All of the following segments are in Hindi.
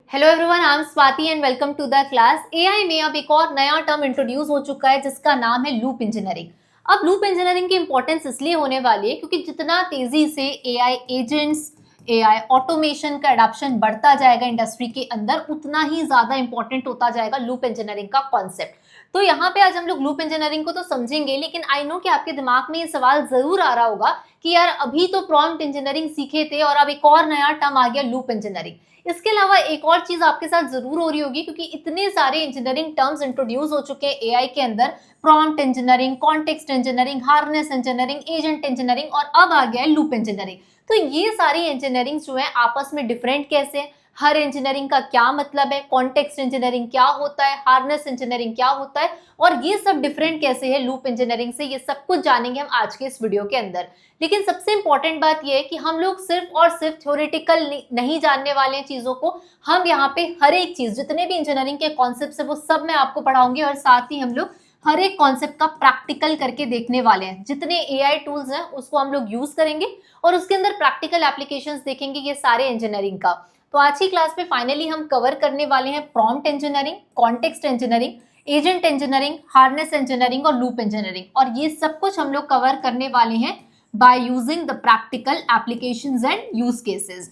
Hello everyone, I am Swati and welcome to the class. AI में अब एक और नया टर्म इंट्रोड्यूस हो चुका है जिसका नाम है लूप इंजीनियरिंग। अब लूप इंजीनियरिंग की इंपॉर्टेंस इसलिए होने वाली है क्योंकि जितना तेजी से एआई एजेंट्स, एआई ऑटोमेशन का एडॉप्शन बढ़ता जाएगा इंडस्ट्री के अंदर, उतना ही ज्यादा इंपॉर्टेंट होता जाएगा लूप इंजीनियरिंग का कॉन्सेप्ट। तो यहाँ पे आज हम लोग लूप इंजीनियरिंग को तो समझेंगे, लेकिन आई नो कि आपके दिमाग में ये सवाल जरूर आ रहा होगा कि यार अभी तो प्रॉम्प्ट इंजीनियरिंग सीखे थे और अब एक और नया टर्म आ गया लूप इंजीनियरिंग। इसके अलावा एक और चीज आपके साथ जरूर हो रही होगी क्योंकि इतने सारे इंजीनियरिंग टर्म्स इंट्रोड्यूस हो चुके हैं एआई के अंदर। Prompt engineering, context engineering, harness engineering, agent engineering और अब आ गया है लूप इंजीनियरिंग। तो ये सारी इंजीनियरिंग जो है आपस में डिफरेंट कैसे है, हर इंजीनियरिंग का क्या मतलब है, कॉन्टेक्स्ट इंजीनियरिंग क्या होता है, हार्नेस इंजीनियरिंग क्या होता है और ये सब डिफरेंट कैसे है लूप इंजीनियरिंग से, ये सब कुछ जानेंगे हम आज के इस वीडियो के अंदर। लेकिन सबसे इंपॉर्टेंट बात यह है कि हम लोग सिर्फ और सिर्फ थ्योरेटिकल नहीं जानने वाले हैं चीजों को। हम यहाँ पे हर एक चीज, जितने भी इंजीनियरिंग के कॉन्सेप्ट है वो सब मैं आपको पढ़ाऊंगी और साथ ही हम लोग हर एक कॉन्सेप्ट का प्रैक्टिकल करके देखने वाले हैं। जितने एआई टूल्स हैं उसको हम लोग यूज करेंगे और उसके अंदर प्रैक्टिकल एप्लीकेशंस देखेंगे ये सारे इंजीनियरिंग का। तो आज की क्लास में फाइनली हम कवर करने वाले हैं prompt engineering, context engineering, agent engineering, harness engineering और लूप इंजीनियरिंग, और ये सब कुछ हम लोग कवर करने वाले हैं by using the practical applications and use cases.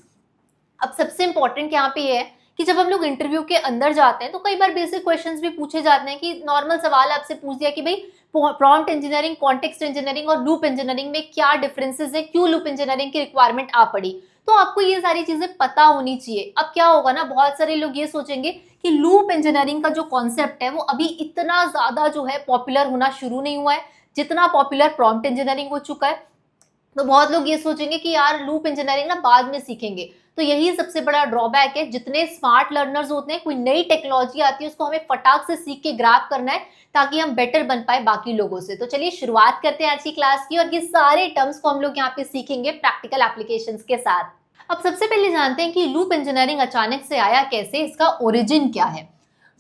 अब सबसे इंपॉर्टेंट यहाँ पे ये है कि जब हम लोग इंटरव्यू के अंदर जाते हैं तो कई बार बेसिक क्वेश्चंस भी पूछे जाते हैं कि नॉर्मल सवाल आपसे पूछ दिया कि भाई प्रॉम्प्ट इंजीनियरिंग, कॉन्टेक्स्ट इंजीनियरिंग और लूप इंजीनियरिंग में क्या डिफरेंसेस है, क्यों लूप इंजीनियरिंग की रिक्वायरमेंट आ पड़ी। तो आपको ये सारी चीजें पता होनी चाहिए। अब क्या होगा ना, बहुत सारे लोग ये सोचेंगे कि लूप इंजीनियरिंग का जो कॉन्सेप्ट है वो अभी इतना ज्यादा जो है पॉपुलर होना शुरू नहीं हुआ है जितना पॉपुलर प्रॉम्प्ट इंजीनियरिंग हो चुका है। तो बहुत लोग ये सोचेंगे कि यार लूप इंजीनियरिंग ना बाद में सीखेंगे। तो यही सबसे बड़ा ड्रॉबैक है। जितने स्मार्ट लर्नर्स होते हैं, कोई नई टेक्नोलॉजी आती है उसको हमें फटाक से सीख के ग्रैब करना है ताकि हम बेटर बन पाए बाकी लोगों से। तो चलिए शुरुआत करते हैं आज की क्लास की और ये सारे टर्म्स को हम लोग यहाँ पे सीखेंगे प्रैक्टिकल एप्लीकेशंस के साथ। अब सबसे पहले जानते हैं कि लूप इंजीनियरिंग अचानक से आया कैसे, इसका ओरिजिन क्या है।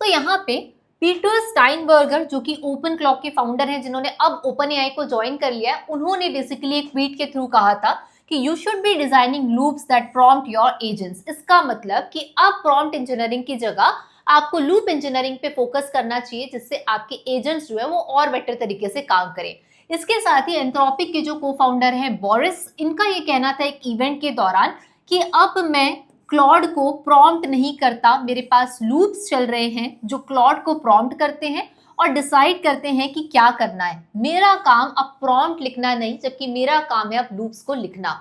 तो यहाँ पे पीटर स्टाइनबर्गर जो कि ओपन क्लॉक के फाउंडर हैं, जिन्होंने अब ओपन एआई को ज्वाइन कर लिया है, उन्होंने बेसिकली एक ट्वीट के थ्रू कहा था कि you should be designing loops that prompt your agents. इसका मतलब कि अब प्रॉम्प्ट इंजीनियरिंग की जगह आपको लूप इंजीनियरिंग पे फोकस करना चाहिए जिससे आपके एजेंट्स जो है वो और बेटर तरीके से काम करें। इसके साथ ही एंथ्रोपिक के जो को फाउंडर हैं बोरिस, इनका ये कहना था एक इवेंट के दौरान कि अब मैं क्लॉड को प्रॉम्प्ट नहीं करता, मेरे पास लूप्स चल रहे हैं जो क्लॉड को प्रॉम्प्ट करते हैं और डिसाइड करते हैं कि क्या करना है। मेरा काम अब प्रॉम्प्ट लिखना नहीं, जबकि मेरा काम है अब लूप्स को लिखना।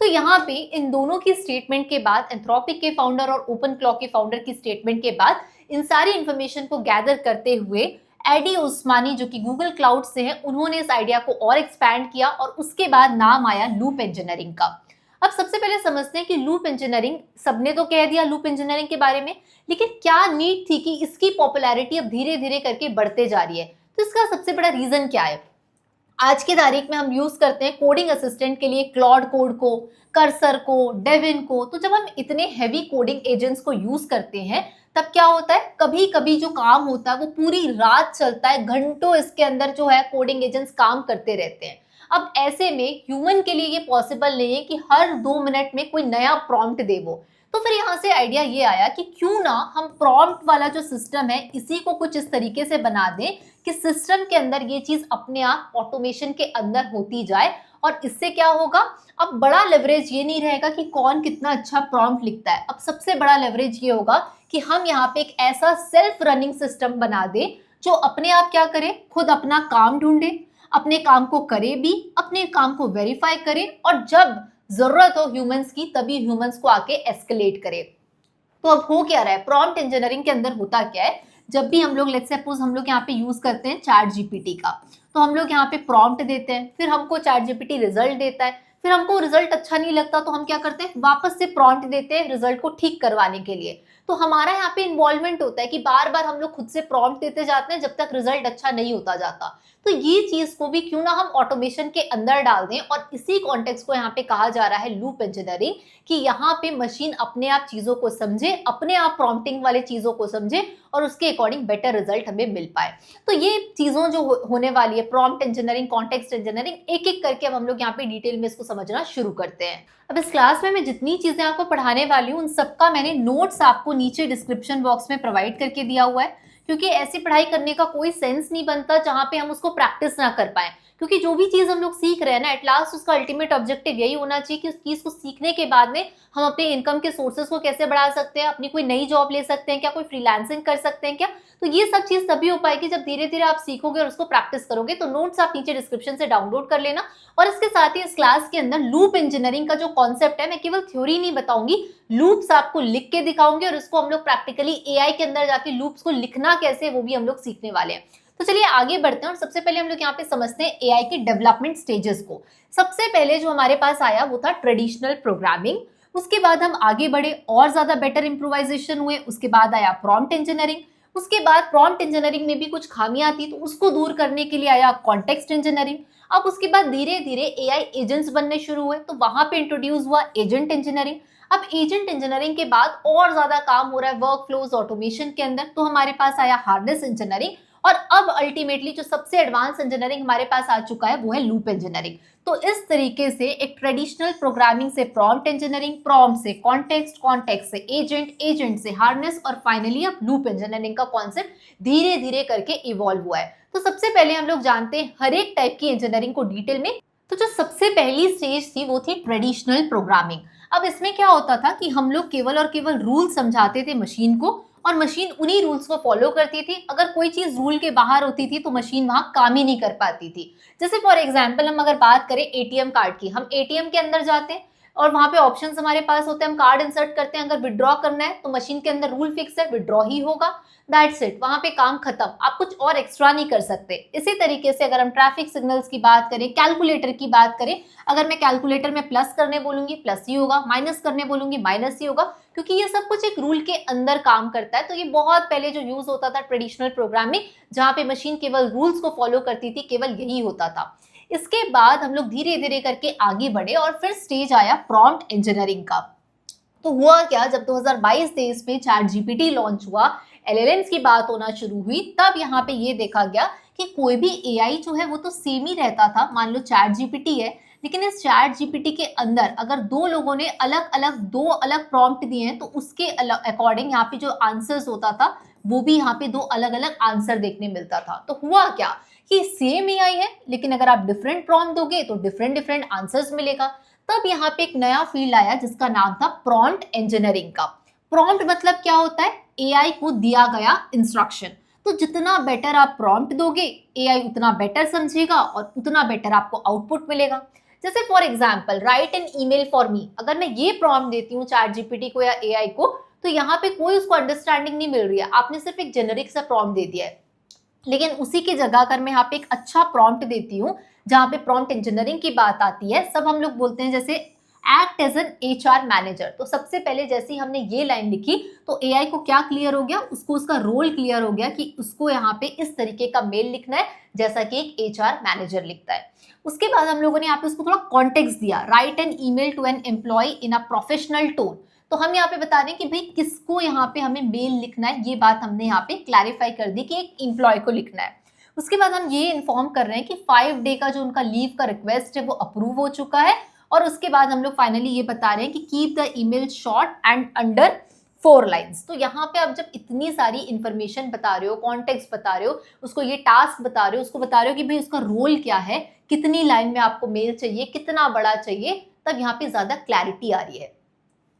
तो यहाँ पे इन दोनों की स्टेटमेंट के बाद, एंथ्रोपिक के फाउंडर और ओपन क्लॉक के फाउंडर की स्टेटमेंट के बाद, इन सारी इंफॉर्मेशन को गैदर करते हुए एडी उस्मानी जो कि गूगल क्लाउड से है, उन्होंने इस आइडिया को और एक्सपैंड किया और उसके बाद नाम आया लूप इंजीनियरिंग का। अब सबसे पहले समझते हैं कि लूप इंजीनियरिंग, सबने तो कह दिया लूप इंजीनियरिंग के बारे में, लेकिन क्या नीड थी कि इसकी पॉपुलैरिटी अब धीरे धीरे करके बढ़ते जा रही है। तो इसका सबसे बड़ा रीजन क्या है। आज की तारीख में हम यूज करते हैं कोडिंग असिस्टेंट के लिए क्लॉड कोड को, कर्सर को, डेविन को। तो जब हम इतने हैवी कोडिंग एजेंट्स को यूज करते हैं तब क्या होता है, कभी कभी जो काम होता है वो पूरी रात चलता है, घंटों इसके अंदर जो है कोडिंग एजेंट्स काम करते रहते हैं। अब ऐसे में ह्यूमन के लिए ये पॉसिबल नहीं है कि हर 2 मिनट में कोई नया प्रॉम्प्ट दे वो। तो फिर यहाँ से आइडिया ये आया कि क्यों ना हम प्रॉम्प्ट वाला जो सिस्टम है इसी को कुछ इस तरीके से बना दें कि सिस्टम के अंदर ये चीज अपने आप ऑटोमेशन के अंदर होती जाए। और इससे क्या होगा, अब बड़ा लेवरेज ये नहीं रहेगा कि कौन कितना अच्छा प्रॉम्प्ट लिखता है। अब सबसे बड़ा लेवरेज ये होगा कि हम यहाँ पे एक ऐसा सेल्फ रनिंग सिस्टम बना दें जो अपने आप क्या करे, खुद अपना काम ढूंढे, अपने काम को करे भी, अपने काम को वेरीफाई करे और जब जरूरत हो ह्यूमंस की तभी ह्यूमंस को आके एस्केलेट करे। तो अब हो क्या रहा है, प्रॉम्प्ट इंजीनियरिंग के अंदर होता क्या है, जब भी हम लोग लेट्स सपोज हम लोग यहाँ पे यूज करते हैं चैट जीपीटी का, तो हम लोग यहाँ पे प्रॉम्प्ट देते हैं, फिर हमको चैट जीपीटी रिजल्ट देता है, फिर हमको रिजल्ट अच्छा नहीं लगता तो हम क्या करते हैं, वापस से प्रॉम्प्ट देते हैं रिजल्ट को ठीक करवाने के लिए। तो हमारा यहाँ पे इन्वॉल्वमेंट होता है कि बार बार हम लोग खुद से प्रॉम्प्ट देते जाते हैं जब तक रिजल्ट अच्छा नहीं होता जाता। तो ये चीज को भी क्यों ना हम ऑटोमेशन के अंदर डाल दें, और इसी कॉन्टेक्स्ट को यहाँ पे कहा जा रहा है लूप इंजीनियरिंग, कि यहाँ पे मशीन अपने आप चीजों को समझे, अपने आप प्रॉम्प्टिंग वाले चीजों को समझे और उसके अकॉर्डिंग बेटर रिजल्ट हमें मिल पाए। तो ये चीजों जो होने वाली है, प्रॉम्प्ट इंजीनियरिंग, कॉन्टेक्स्ट इंजीनियरिंग, एक एक करके अब हम लोग यहाँ पे डिटेल में इसको समझना शुरू करते हैं। अब इस क्लास में मैं जितनी चीजें आपको पढ़ाने वाली हूँ उन सबका मैंने नोट्स आपको नीचे डिस्क्रिप्शन बॉक्स में प्रोवाइड करके दिया हुआ है, क्योंकि ऐसी पढ़ाई करने का कोई सेंस नहीं बनता जहां पे हम उसको प्रैक्टिस ना कर पाए। क्योंकि जो भी चीज हम लोग सीख रहे हैं ना, एट लास्ट उसका अल्टीमेट ऑब्जेक्टिव यही होना चाहिए कि उस चीज को सीखने के बाद में हम अपने इनकम के सोर्सेज को कैसे बढ़ा सकते हैं, अपनी कोई नई जॉब ले सकते हैं क्या, कोई फ्रीलांसिंग कर सकते हैं क्या। तो ये सब चीज तभी हो पाएगी जब धीरे धीरे आप सीखोगे और उसको प्रैक्टिस करोगे। तो नोट्स आप नीचे डिस्क्रिप्शन से डाउनलोड कर लेना। और इसके साथ ही इस क्लास के अंदर लूप इंजीनियरिंग का जो कॉन्सेप्ट है, मैं केवल थ्योरी नहीं बताऊंगी, लूप्स आपको लिख के दिखाऊंगी और इसको हम लोग प्रैक्टिकली एआई के अंदर जाके लूप्स को लिखना कैसे वो भी हम लोग सीखने वाले हैं। तो चलिए आगे बढ़ते हैं और सबसे पहले हम लोग यहाँ पे समझते हैं एआई के डेवलपमेंट स्टेजेस को। सबसे पहले जो हमारे पास आया वो था ट्रेडिशनल प्रोग्रामिंग। उसके बाद हम आगे बढ़े और ज्यादा बेटर इंप्रोवाइजेशन हुए। उसके बाद आया प्रॉम्प्ट इंजीनियरिंग। उसके बाद प्रॉम्प्ट इंजीनियरिंग में भी कुछ खामियां थी तो उसको दूर करने के लिए आया कॉन्टेक्स्ट इंजीनियरिंग। अब उसके बाद धीरे धीरे एआई एजेंट्स बनने शुरू हुए तो वहां पे इंट्रोड्यूस हुआ एजेंट इंजीनियरिंग। अब एजेंट इंजीनियरिंग के बाद और ज्यादा काम हो रहा है वर्क फ्लोज ऑटोमेशन के अंदर, तो हमारे पास आया हार्नेस इंजीनियरिंग। और अब अल्टीमेटली जो सबसे एडवांस इंजीनियरिंग हमारे पास आ चुका है वो है लूप इंजीनियरिंग। तो इस तरीके से एक ट्रेडिशनल प्रोग्रामिंग से प्रॉम्प्ट इंजीनियरिंग, प्रॉम्प्ट से कॉन्टेक्स्ट, कॉन्टेक्स्ट से एजेंट, एजेंट से हार्नेस और फाइनली अब लूप इंजीनियरिंग का कॉन्सेप्ट धीरे धीरे करके इवॉल्व हुआ है। तो सबसे पहले हम लोग जानते हैं हर एक टाइप की इंजीनियरिंग को डिटेल में। तो जो सबसे पहली स्टेज थी वो थी ट्रेडिशनल प्रोग्रामिंग। अब इसमें क्या होता था कि हम लोग केवल और केवल रूल समझाते थे मशीन को और मशीन उन्हीं रूल्स को फॉलो करती थी। अगर कोई चीज रूल के बाहर होती थी तो मशीन वहां काम ही नहीं कर पाती थी। जैसे फॉर एग्जांपल हम अगर बात करें एटीएम कार्ड की, हम एटीएम के अंदर जाते हैं और वहां पे ऑप्शंस हमारे पास होते हैं, हम कार्ड इंसर्ट करते हैं। अगर विड्रॉ करना है तो मशीन के अंदर रूल फिक्स है, विड्रॉ ही होगा, दैट्स इट, वहां पे काम खत्म, आप कुछ और एक्स्ट्रा नहीं कर सकते। इसी तरीके से अगर हम ट्रैफिक सिग्नल्स की बात करें, कैलकुलेटर की बात करें, अगर मैं कैलकुलेटर में प्लस करने बोलूंगी प्लस ही होगा, माइनस करने बोलूंगी माइनस ही होगा, क्योंकि ये सब कुछ एक रूल के अंदर काम करता है। तो ये बहुत पहले जो यूज होता था ट्रेडिशनल प्रोग्रामिंग, जहां पे मशीन केवल रूल्स को फॉलो करती थी, केवल यही होता था। इसके बाद हम लोग धीरे धीरे करके आगे बढ़े और फिर स्टेज आया प्रॉम्प्ट इंजीनियरिंग का। तो हुआ क्या, जब 2022-23 में चैट जीपीटी लॉन्च हुआ, एलएलएम्स की बात होना शुरू हुई, तब यहाँ पे ये देखा गया कि कोई भी एआई जो है वो तो सेम ही रहता था। मान लो चैट जीपीटी है, लेकिन इस चैट जीपीटी के अंदर अगर दो लोगों ने दो अलग प्रॉम्प्ट दिए हैं तो उसके अकॉर्डिंग यहाँ पे जो आंसर्स होता था वो भी यहाँ पे दो अलग अलग आंसर देखने मिलता था। तो हुआ क्या कि सेम एआई है लेकिन अगर आप डिफरेंट प्रॉम्प्ट दोगे तो डिफरेंट डिफरेंट आंसर्स मिलेगा। तब यहाँ पे एक नया फील्ड आया जिसका नाम था प्रॉम्प्ट इंजीनियरिंग का। प्रॉम्प्ट मतलब क्या होता है, एआई को दिया गया इंस्ट्रक्शन। तो जितना बेटर आप प्रॉम्प्ट दोगे एआई उतना बेटर समझेगा और उतना बेटर आपको आउटपुट मिलेगा। जैसे for example write an email for me, अगर मैं ये प्रॉम्प्ट देती हूँ चैट जीपीटी को या एआई को, तो यहाँ पे कोई उसको अंडरस्टैंडिंग नहीं मिल रही है, आपने सिर्फ एक जेनेरिक सा प्रॉम्प्ट दे दिया है। लेकिन उसी की जगह अगर मैं यहाँ पे एक अच्छा प्रॉम्प्ट देती हूँ जहाँ पे प्रॉम्प्ट इंजीनियरिंग की बात आती है, सब हम लोग बोलते हैं जैसे act as an HR manager. तो सबसे पहले जैसे ही हमने ये लाइन लिखी तो एआई को क्या क्लियर हो गया, उसको उसका रोल क्लियर हो गया कि उसको यहाँ पे इस तरीके का मेल लिखना है जैसा कि एक एचआर मैनेजर लिखता है। उसके बाद हम लोगों ने यहाँ पे उसको थोड़ा कॉन्टेक्स्ट दिया, write an email to an employee in a professional tone. तो हम यहाँ पे बता रहे हैं कि भाई किसको यहाँ पे हमें मेल लिखना है, ये बात हमने यहाँ पे क्लैरिफाई कर दी कि एक एम्प्लॉय को लिखना है। उसके बाद हम ये इन्फॉर्म कर रहे हैं कि 5 डे का जो उनका लीव का रिक्वेस्ट है वो अप्रूव हो चुका है। और उसके बाद हम लोग फाइनली ये बता रहे हैं कि keep the email short and under 4 lines. तो यहाँ पे आप जब इतनी सारी इंफॉर्मेशन बता रहे हो, कॉन्टेक्स्ट बता रहे हो, उसको ये टास्क बता रहे हो, उसको बता रहे हो कि भाई उसका रोल क्या है, कितनी लाइन में आपको मेल चाहिए, कितना बड़ा चाहिए, तब यहाँ पे ज्यादा क्लैरिटी आ रही है।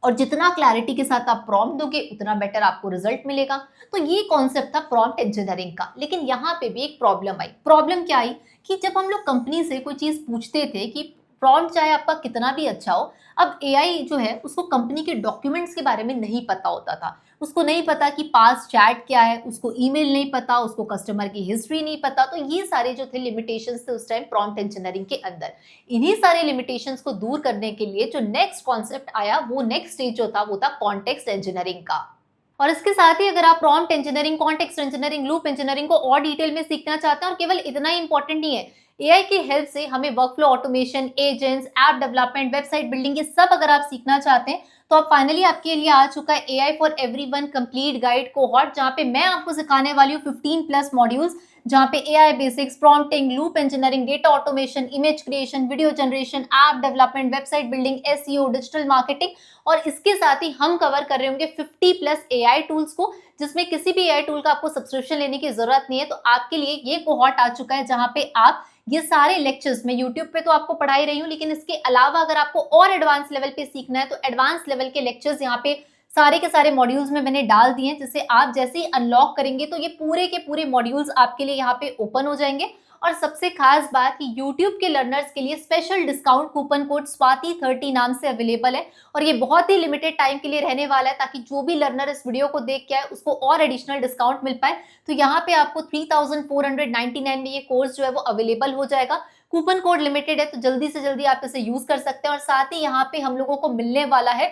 और जितना क्लैरिटी के साथ आप प्रॉम्प्ट दोगे उतना बेटर आपको रिजल्ट मिलेगा। तो ये कॉन्सेप्ट था प्रॉम्प्ट इंजीनियरिंग का। लेकिन यहाँ पे भी एक प्रॉब्लम आई। प्रॉब्लम क्या आई कि जब हम लोग कंपनी से कोई चीज पूछते थे कि प्रॉम्प्ट चाहे आपका कितना भी अच्छा हो, अब एआई जो है उसको कंपनी के डॉक्यूमेंट्स के बारे में नहीं पता होता था। उसको नहीं पता कि पास चैट क्या है, उसको ईमेल नहीं पता, उसको कस्टमर की हिस्ट्री नहीं पता। तो ये सारे जो थे लिमिटेशंस थे उस टाइम प्रॉम्प्ट इंजीनियरिंग के अंदर। इन्हीं सारे लिमिटेशंस को दूर करने के लिए जो नेक्स्ट कॉन्सेप्ट आया, वो नेक्स्ट स्टेज जो था वो था कॉन्टेक्स्ट इंजीनियरिंग का। और इसके साथ ही अगर आप prompt engineering, context engineering, loop engineering को और डिटेल में सीखना चाहते हैं, और केवल इतना ही इंपॉर्टेंट नहीं है, एआई की हेल्प से हमें workflow automation, agents, app development, website building, ये सब अगर आप सीखना चाहते हैं तो अब फाइनली आपके लिए आ चुका है AI for everyone complete guide cohort, जहां पे मैं आपको सिखाने वाली हूँ 15 प्लस मॉड्यूल्स, जहां पे AI basics, prompting, loop engineering, data automation, image creation, video generation, app development, website building, SEO, digital marketing, और इसके साथ ही हम कवर कर रहे होंगे 50 प्लस AI टूल्स को, जिसमें किसी भी AI टूल का आपको सब्सक्रिप्शन लेने की जरूरत नहीं है। तो आपके लिए ये कोहॉर्ट आ चुका है जहां पे आप ये सारे लेक्चर्स मैं यूट्यूब पे तो आपको पढ़ा ही रही हूँ, लेकिन इसके अलावा अगर आपको और एडवांस लेवल पे सीखना है तो एडवांस लेवल के लेक्चर्स यहाँ पे सारे के सारे मॉड्यूल्स में मैंने डाल दिए हैं, जिसे आप जैसे ही अनलॉक करेंगे तो ये पूरे के पूरे मॉड्यूल्स आपके लिए यहाँ पे ओपन हो जाएंगे। और सबसे खास बात कि YouTube के लर्नर्स के लिए स्पेशल डिस्काउंट कूपन कोड स्वाति30 नाम से अवेलेबल है, और ये बहुत ही लिमिटेड टाइम के लिए रहने वाला है, ताकि जो भी लर्नर इस वीडियो को देख के आए उसको और एडिशनल डिस्काउंट मिल पाए। तो यहाँ पे आपको 3499 में ये कोर्स जो है वो अवेलेबल हो जाएगा। कूपन कोड लिमिटेड है, तो जल्दी से जल्दी आप इसे यूज कर सकते हैं। और साथ ही यहाँ पे हम लोगों को मिलने वाला है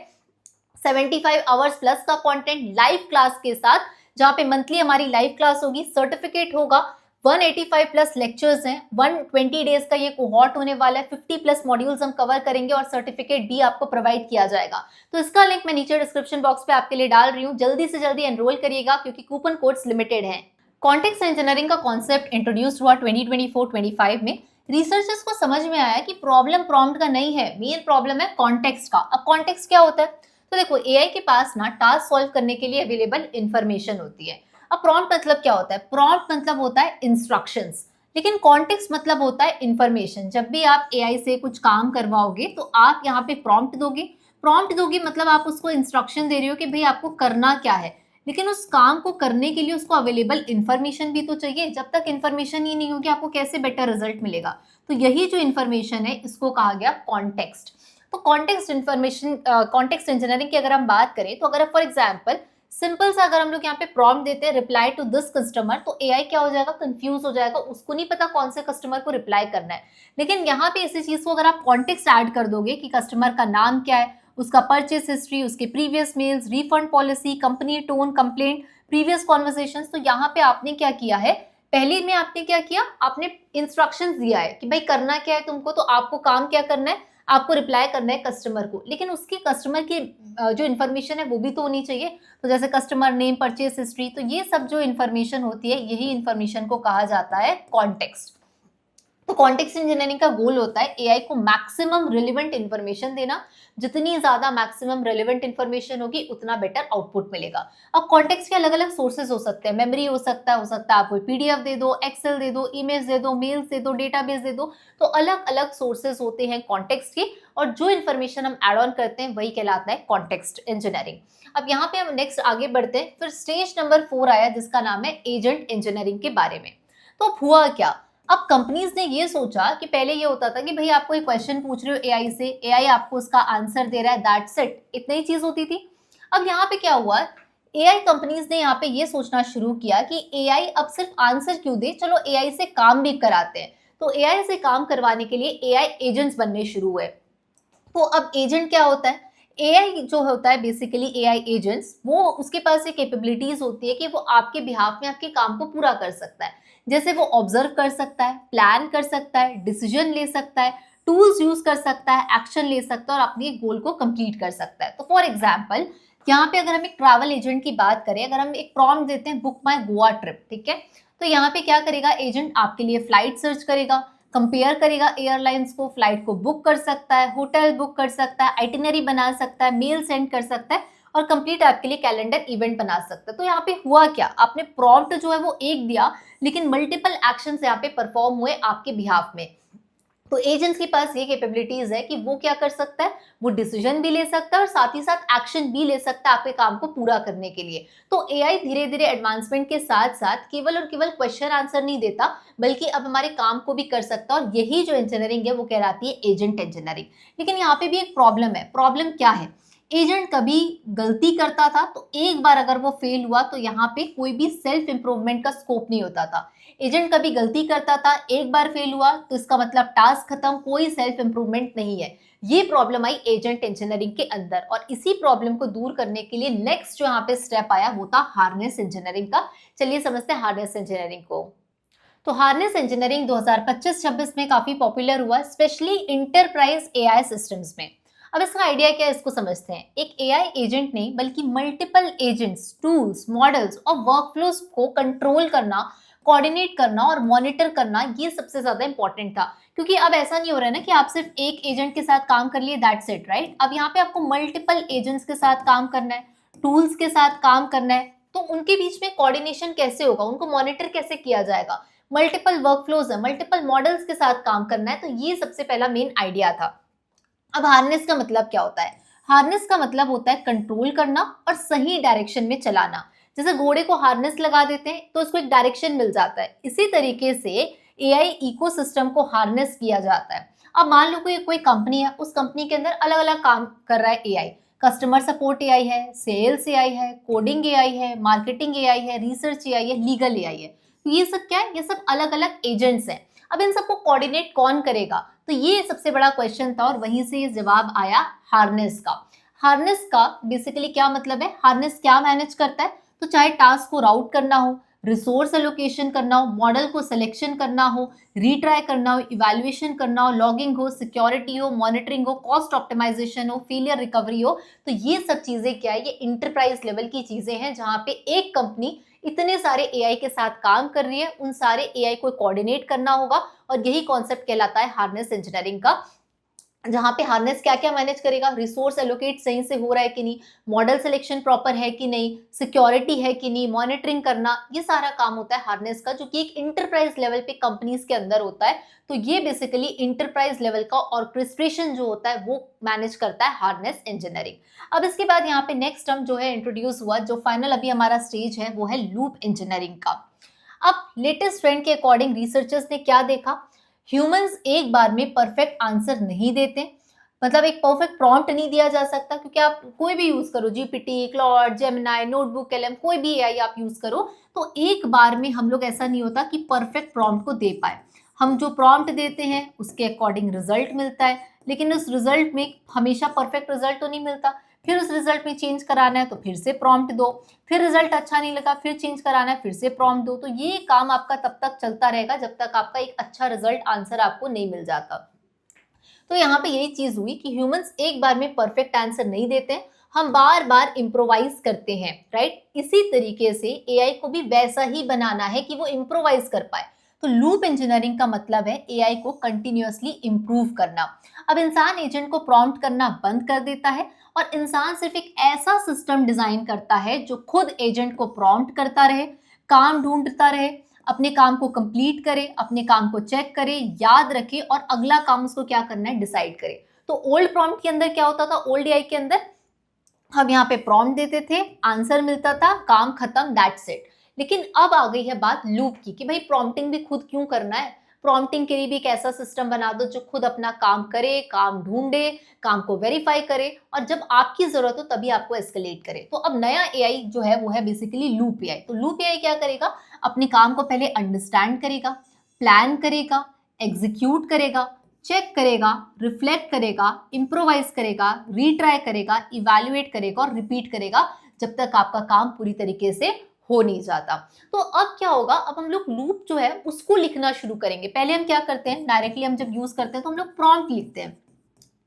75 आवर्स प्लस का कंटेंट लाइव क्लास के साथ, जहां पे मंथली हमारी लाइव क्लास होगी, सर्टिफिकेट होगा, 185 प्लस लेक्चर्स हैं, 120 डेज का ये कोहॉर्ट होने वाला है, 50 प्लस मॉड्यूल्स हम कवर करेंगे और सर्टिफिकेट भी आपको प्रोवाइड किया जाएगा। तो इसका लिंक मैं नीचे डिस्क्रिप्शन बॉक्स पे आपके लिए डाल रही हूँ, जल्दी से जल्दी एनरोल करिएगा क्योंकि कूपन कोड्स लिमिटेड हैं। कॉन्टेक्स्ट इंजीनियरिंग का कॉन्सेप्ट इंट्रोड्यूस हुआ 2024-25 में। रिसर्चर्स को समझ में आया कि प्रॉब्लम प्रॉम्प्ट का नहीं है, मेन प्रॉब्लम है कॉन्टेक्स्ट का। अब कॉन्टेक्स्ट क्या होता है? तो देखो, AI के पास ना टास्क सॉल्व करने के लिए अवेलेबल इंफॉर्मेशन होती है। अब प्रॉम्प्ट मतलब क्या होता है? प्रॉम्प्ट मतलब होता है इंस्ट्रक्शंस, लेकिन कॉन्टेक्स्ट मतलब होता है इंफॉर्मेशन। जब भी आप AI से कुछ काम करवाओगे तो आप यहाँ पे प्रॉम्प्ट दोगे मतलब आप उसको इंस्ट्रक्शन दे रहे हो कि भाई आपको करना क्या है, लेकिन उस काम को करने के लिए उसको अवेलेबल इंफॉर्मेशन भी तो चाहिए। जब तक इंफॉर्मेशन ही नहीं होगी आपको कैसे बेटर रिजल्ट मिलेगा? तो यही जो इंफॉर्मेशन है इसको कहा गया कॉन्टेक्स्ट। तो कॉन्टेक्स्ट इंजीनियरिंग की अगर हम बात करें तो अगर फॉर एग्जांपल सिंपल सा अगर हम लोग यहाँ पे प्रॉम्प्ट देते हैं रिप्लाई टू दिस कस्टमर, तो AI क्या हो जाएगा? कंफ्यूज हो जाएगा, उसको नहीं पता कौन से कस्टमर को रिप्लाई करना है। लेकिन यहाँ पे इसी चीज को अगर आप कॉन्टेक्स्ट ऐड कर दोगे कि कस्टमर का नाम क्या है, उसका परचेस हिस्ट्री, उसके previous mails, refund policy, company tone, complaint, previous conversation, तो यहाँ पे आपने क्या किया है? पहले में आपने क्या किया? आपने इंस्ट्रक्शंस दिया है कि भाई करना क्या है तुमको, तो आपको काम क्या करना है? आपको रिप्लाई करना है कस्टमर को, लेकिन उसकी कस्टमर की जो इन्फॉर्मेशन है वो भी तो होनी चाहिए। तो जैसे कस्टमर नेम, परचेस हिस्ट्री, तो ये सब जो इन्फॉर्मेशन होती है यही इन्फॉर्मेशन को कहा जाता है कॉन्टेक्स्ट। तो कॉन्टेक्स्ट इंजीनियरिंग का गोल होता है AI को मैक्सिमम रिलेवेंट इन्फॉर्मेशन देना। जितनी ज्यादा मैक्सिमम रिलेवेंट इन्फॉर्मेशन होगी उतना बेटर आउटपुट मिलेगा। अब कॉन्टेक्स्ट के अलग अलग सोर्सेज हो सकते हैं, मेमोरी हो सकता है आप कोई PDF दे दो, एक्सेल दे दो, इमेज दे दो, मेल्स दे दो, डेटाबेस दे दो। तो अलग अलग सोर्सेज होते हैं कॉन्टेक्स्ट के, और जो इन्फॉर्मेशन हम एड ऑन करते हैं वही कहलाता है कॉन्टेक्स्ट इंजीनियरिंग। अब यहाँ पे हम नेक्स्ट आगे बढ़ते हैं। फिर स्टेज नंबर 4 आया जिसका नाम है एजेंट इंजीनियरिंग के बारे में। तो हुआ क्या? अब कंपनीज ने ये सोचा कि पहले ये होता था कि भाई आपको एक क्वेश्चन पूछ रहे हो AI से, AI आपको उसका आंसर दे रहा है, दैट्स इट, इतना ही चीज होती थी। अब यहाँ पे क्या हुआ? AI कंपनीज ने यहाँ पे ये सोचना शुरू किया कि AI अब सिर्फ आंसर क्यों दे, चलो AI से काम भी कराते हैं। तो AI से काम करवाने के लिए AI एजेंट्स बनने शुरू हुए। तो अब एजेंट क्या होता है? AI जो होता है बेसिकली AI एजेंट्स, वो उसके पास एक कैपेबिलिटीज होती है कि वो आपके बिहाफ में आपके काम को पूरा कर सकता है। जैसे वो ऑब्जर्व कर सकता है, प्लान कर सकता है, डिसीजन ले सकता है, टूल्स यूज कर सकता है, एक्शन ले सकता है और अपने गोल को कंप्लीट कर सकता है। तो फॉर एग्जाम्पल यहाँ पे अगर हम एक ट्रैवल एजेंट की बात करें, अगर हम एक प्रॉम्प्ट देते हैं बुक माई गोवा ट्रिप, ठीक है, तो यहाँ पे क्या करेगा एजेंट? आपके लिए फ्लाइट सर्च करेगा, कंपेयर करेगा एयरलाइंस को, फ्लाइट को बुक कर सकता है, होटल बुक कर सकता है, आइटिनरी बना सकता है, मेल सेंड कर सकता है और कंप्लीट आपके लिए कैलेंडर इवेंट बना सकता है। तो यहाँ पे हुआ क्या? आपने प्रॉम्प्ट जो है वो एक दिया, लेकिन मल्टीपल एक्शन यहाँ पे परफॉर्म हुए आपके बिहाफ में। तो एजेंट्स के पास ये कैपेबिलिटीज है कि वो क्या कर सकता है? वो डिसीजन भी ले सकता है और साथ ही साथ एक्शन भी ले सकता है आपके काम को पूरा करने के लिए। तो AI धीरे धीरे एडवांसमेंट के साथ साथ केवल और केवल क्वेश्चन आंसर नहीं देता, बल्कि अब हमारे काम को भी कर सकता है, और यही जो इंजीनियरिंग है वो कहलाती है एजेंट इंजीनियरिंग। लेकिन यहाँ पे भी एक प्रॉब्लम है। प्रॉब्लम क्या है? एजेंट कभी गलती करता था तो एक बार अगर वो फेल हुआ तो यहाँ पे कोई भी सेल्फ इंप्रूवमेंट का स्कोप नहीं होता था। एजेंट कभी गलती करता था, एक बार फेल हुआ तो इसका मतलब टास्क खत्म, कोई सेल्फ इंप्रूवमेंट नहीं है। ये प्रॉब्लम आई एजेंट इंजीनियरिंग के अंदर, और इसी प्रॉब्लम को दूर करने के लिए नेक्स्ट जो यहाँ पे स्टेप आया वो था हार्नेस इंजीनियरिंग का। चलिए समझते हैं हार्नेस इंजीनियरिंग को। तो हार्नेस इंजीनियरिंग 2025-26 में काफी पॉपुलर हुआ, स्पेशली इंटरप्राइज AI सिस्टम्स में। अब इसका आइडिया क्या है, इसको समझते हैं। एक एआई एजेंट नहीं बल्कि मल्टीपल एजेंट्स, टूल्स, मॉडल्स और वर्कफ्लोज को कंट्रोल करना, कोऑर्डिनेट करना और मॉनिटर करना, ये सबसे ज्यादा इंपॉर्टेंट था। क्योंकि अब ऐसा नहीं हो रहा है ना कि आप सिर्फ एक एजेंट के साथ काम कर लिए, दैट्स इट, राइट। अब यहाँ पे आपको मल्टीपल एजेंट्स के साथ काम करना है, टूल्स के साथ काम करना है, तो उनके बीच में कोऑर्डिनेशन कैसे होगा, उनको मॉनिटर कैसे किया जाएगा, मल्टीपल वर्कफ्लोज है, मल्टीपल मॉडल्स के साथ काम करना है, तो ये सबसे पहला मेन आइडिया था। अब हार्नेस का मतलब क्या होता है? हार्नेस का मतलब होता है कंट्रोल करना और सही डायरेक्शन में चलाना। जैसे घोड़े को हार्नेस लगा देते हैं तो उसको एक डायरेक्शन मिल जाता है, इसी तरीके से एआई इकोसिस्टम को हार्नेस किया जाता है। अब मान लो कोई कंपनी है, उस कंपनी के अंदर अलग अलग काम कर रहा है एआई। कस्टमर सपोर्ट एआई है, सेल्स एआई है, कोडिंग एआई है, मार्केटिंग एआई है, रिसर्च एआई है, लीगल एआई है। तो ये सब क्या है? ये सब अलग अलग एजेंट्स हैं। अब इन सबको कोऑर्डिनेट कौन करेगा? तो ये सबसे बड़ा क्वेश्चन था और वहीं से ये जवाब आया हार्नेस का। हार्नेस का बेसिकली क्या मतलब है? हार्नेस क्या मैनेज करता है? तो चाहे टास्क को राउट करना हो, रिसोर्स एलोकेशन करना हो, मॉडल को सिलेक्शन करना हो, रीट्राई करना हो, इवैल्यूएशन करना हो, लॉगिंग हो, सिक्योरिटी हो, मॉनिटरिंग हो, कॉस्ट ऑप्टिमाइजेशन हो, फेलियर रिकवरी हो, तो ये सब चीजें क्या है? ये इंटरप्राइज लेवल की चीजें हैं जहां पे एक कंपनी इतने सारे एआई के साथ काम कर रही है, उन सारे एआई को कोऑर्डिनेट करना होगा और यही कॉन्सेप्ट कहलाता है हार्नेस इंजीनियरिंग का। जहां पे हार्नेस क्या क्या मैनेज करेगा? रिसोर्स एलोकेट सही से हो रहा है कि नहीं, मॉडल सिलेक्शन प्रॉपर है कि नहीं, सिक्योरिटी है कि नहीं, मॉनिटरिंग करना, ये सारा काम होता है हार्नेस का, जो कि एक इंटरप्राइज लेवल पे कंपनीज के अंदर होता है। तो ये बेसिकली इंटरप्राइज लेवल का ऑर्केस्ट्रेशन जो होता है वो मैनेज करता है हार्नेस इंजीनियरिंग। अब इसके बाद यहाँ पे नेक्स्ट टर्म जो है इंट्रोड्यूस हुआ, जो फाइनल अभी हमारा स्टेज है, वो है लूप इंजीनियरिंग का। अब लेटेस्ट ट्रेंड के अकॉर्डिंग रिसर्चर्स ने क्या देखा? ह्यूमंस एक बार में परफेक्ट आंसर नहीं देते, मतलब एक परफेक्ट प्रॉम्प्ट नहीं दिया जा सकता, क्योंकि आप कोई भी यूज करो, GPT, Claude, Gemini, notebook, LM, कोई भी एआई आप यूज करो, तो एक बार में हम लोग ऐसा नहीं होता कि परफेक्ट प्रॉम्प्ट को दे पाए। हम जो प्रॉम्प्ट देते हैं उसके अकॉर्डिंग रिजल्ट मिलता है, लेकिन उस रिजल्ट में हमेशा परफेक्ट रिजल्ट तो नहीं मिलता। फिर उस रिजल्ट में चेंज कराना है तो फिर से प्रॉम्प्ट दो, फिर रिजल्ट अच्छा नहीं लगा, फिर चेंज कराना है, फिर से प्रॉम्प्ट दो। तो ये काम आपका तब तक चलता रहेगा जब तक आपका एक अच्छा रिजल्ट आंसर आपको नहीं मिल जाता। तो यहाँ पे यही चीज हुई कि ह्यूमंस एक बार में परफेक्ट आंसर नहीं देते हैं, हम बार बार इम्प्रोवाइज करते हैं, राइट। इसी तरीके से एआई को भी वैसा ही बनाना है कि वो इम्प्रोवाइज कर पाए। तो लूप इंजीनियरिंग का मतलब है एआई को कंटिन्यूअसली इंप्रूव करना। अब इंसान एजेंट को प्रॉम्प्ट करना बंद कर देता है और इंसान सिर्फ एक ऐसा सिस्टम डिजाइन करता है जो खुद एजेंट को प्रॉम्प्ट करता रहे, काम ढूंढता रहे, अपने काम को कंप्लीट करे, अपने काम को चेक करे, याद रखे और अगला काम उसको क्या करना है डिसाइड करे। तो ओल्ड प्रॉम्प्ट के अंदर क्या होता था? ओल्ड एआई के अंदर हम यहाँ पे प्रॉम्प्ट देते थे, आंसर मिलता था, काम खत्म, दैट्स इट। लेकिन अब आ गई है बात लूप की कि भाई प्रॉम्प्टिंग भी खुद क्यों करना है? प्रॉम्प्टिंग के लिए भी एक ऐसा सिस्टम बना दो जो खुद अपना काम करे, काम ढूंढे, काम को वेरीफाई करे और जब आपकी जरूरत हो तभी आपको एस्केलेट करे। तो अब नया एआई जो है वो है बेसिकली लूप एआई। तो लूप एआई क्या करेगा? अपने काम को पहले अंडरस्टैंड करेगा, प्लान करेगा, एग्जीक्यूट करेगा, चेक करेगा, रिफ्लेक्ट करेगा, इम्प्रोवाइज करेगा, रीट्राई करेगा, इवैल्यूएट करेगा और रिपीट करेगा जब तक आपका काम पूरी तरीके से हो नहीं जाता। तो अब क्या होगा? अब हम लोग लूप जो है उसको लिखना शुरू करेंगे। पहले हम क्या करते हैं, डायरेक्टली हम जब यूज करते हैं तो हम लोग प्रॉम्प्ट लिखते हैं,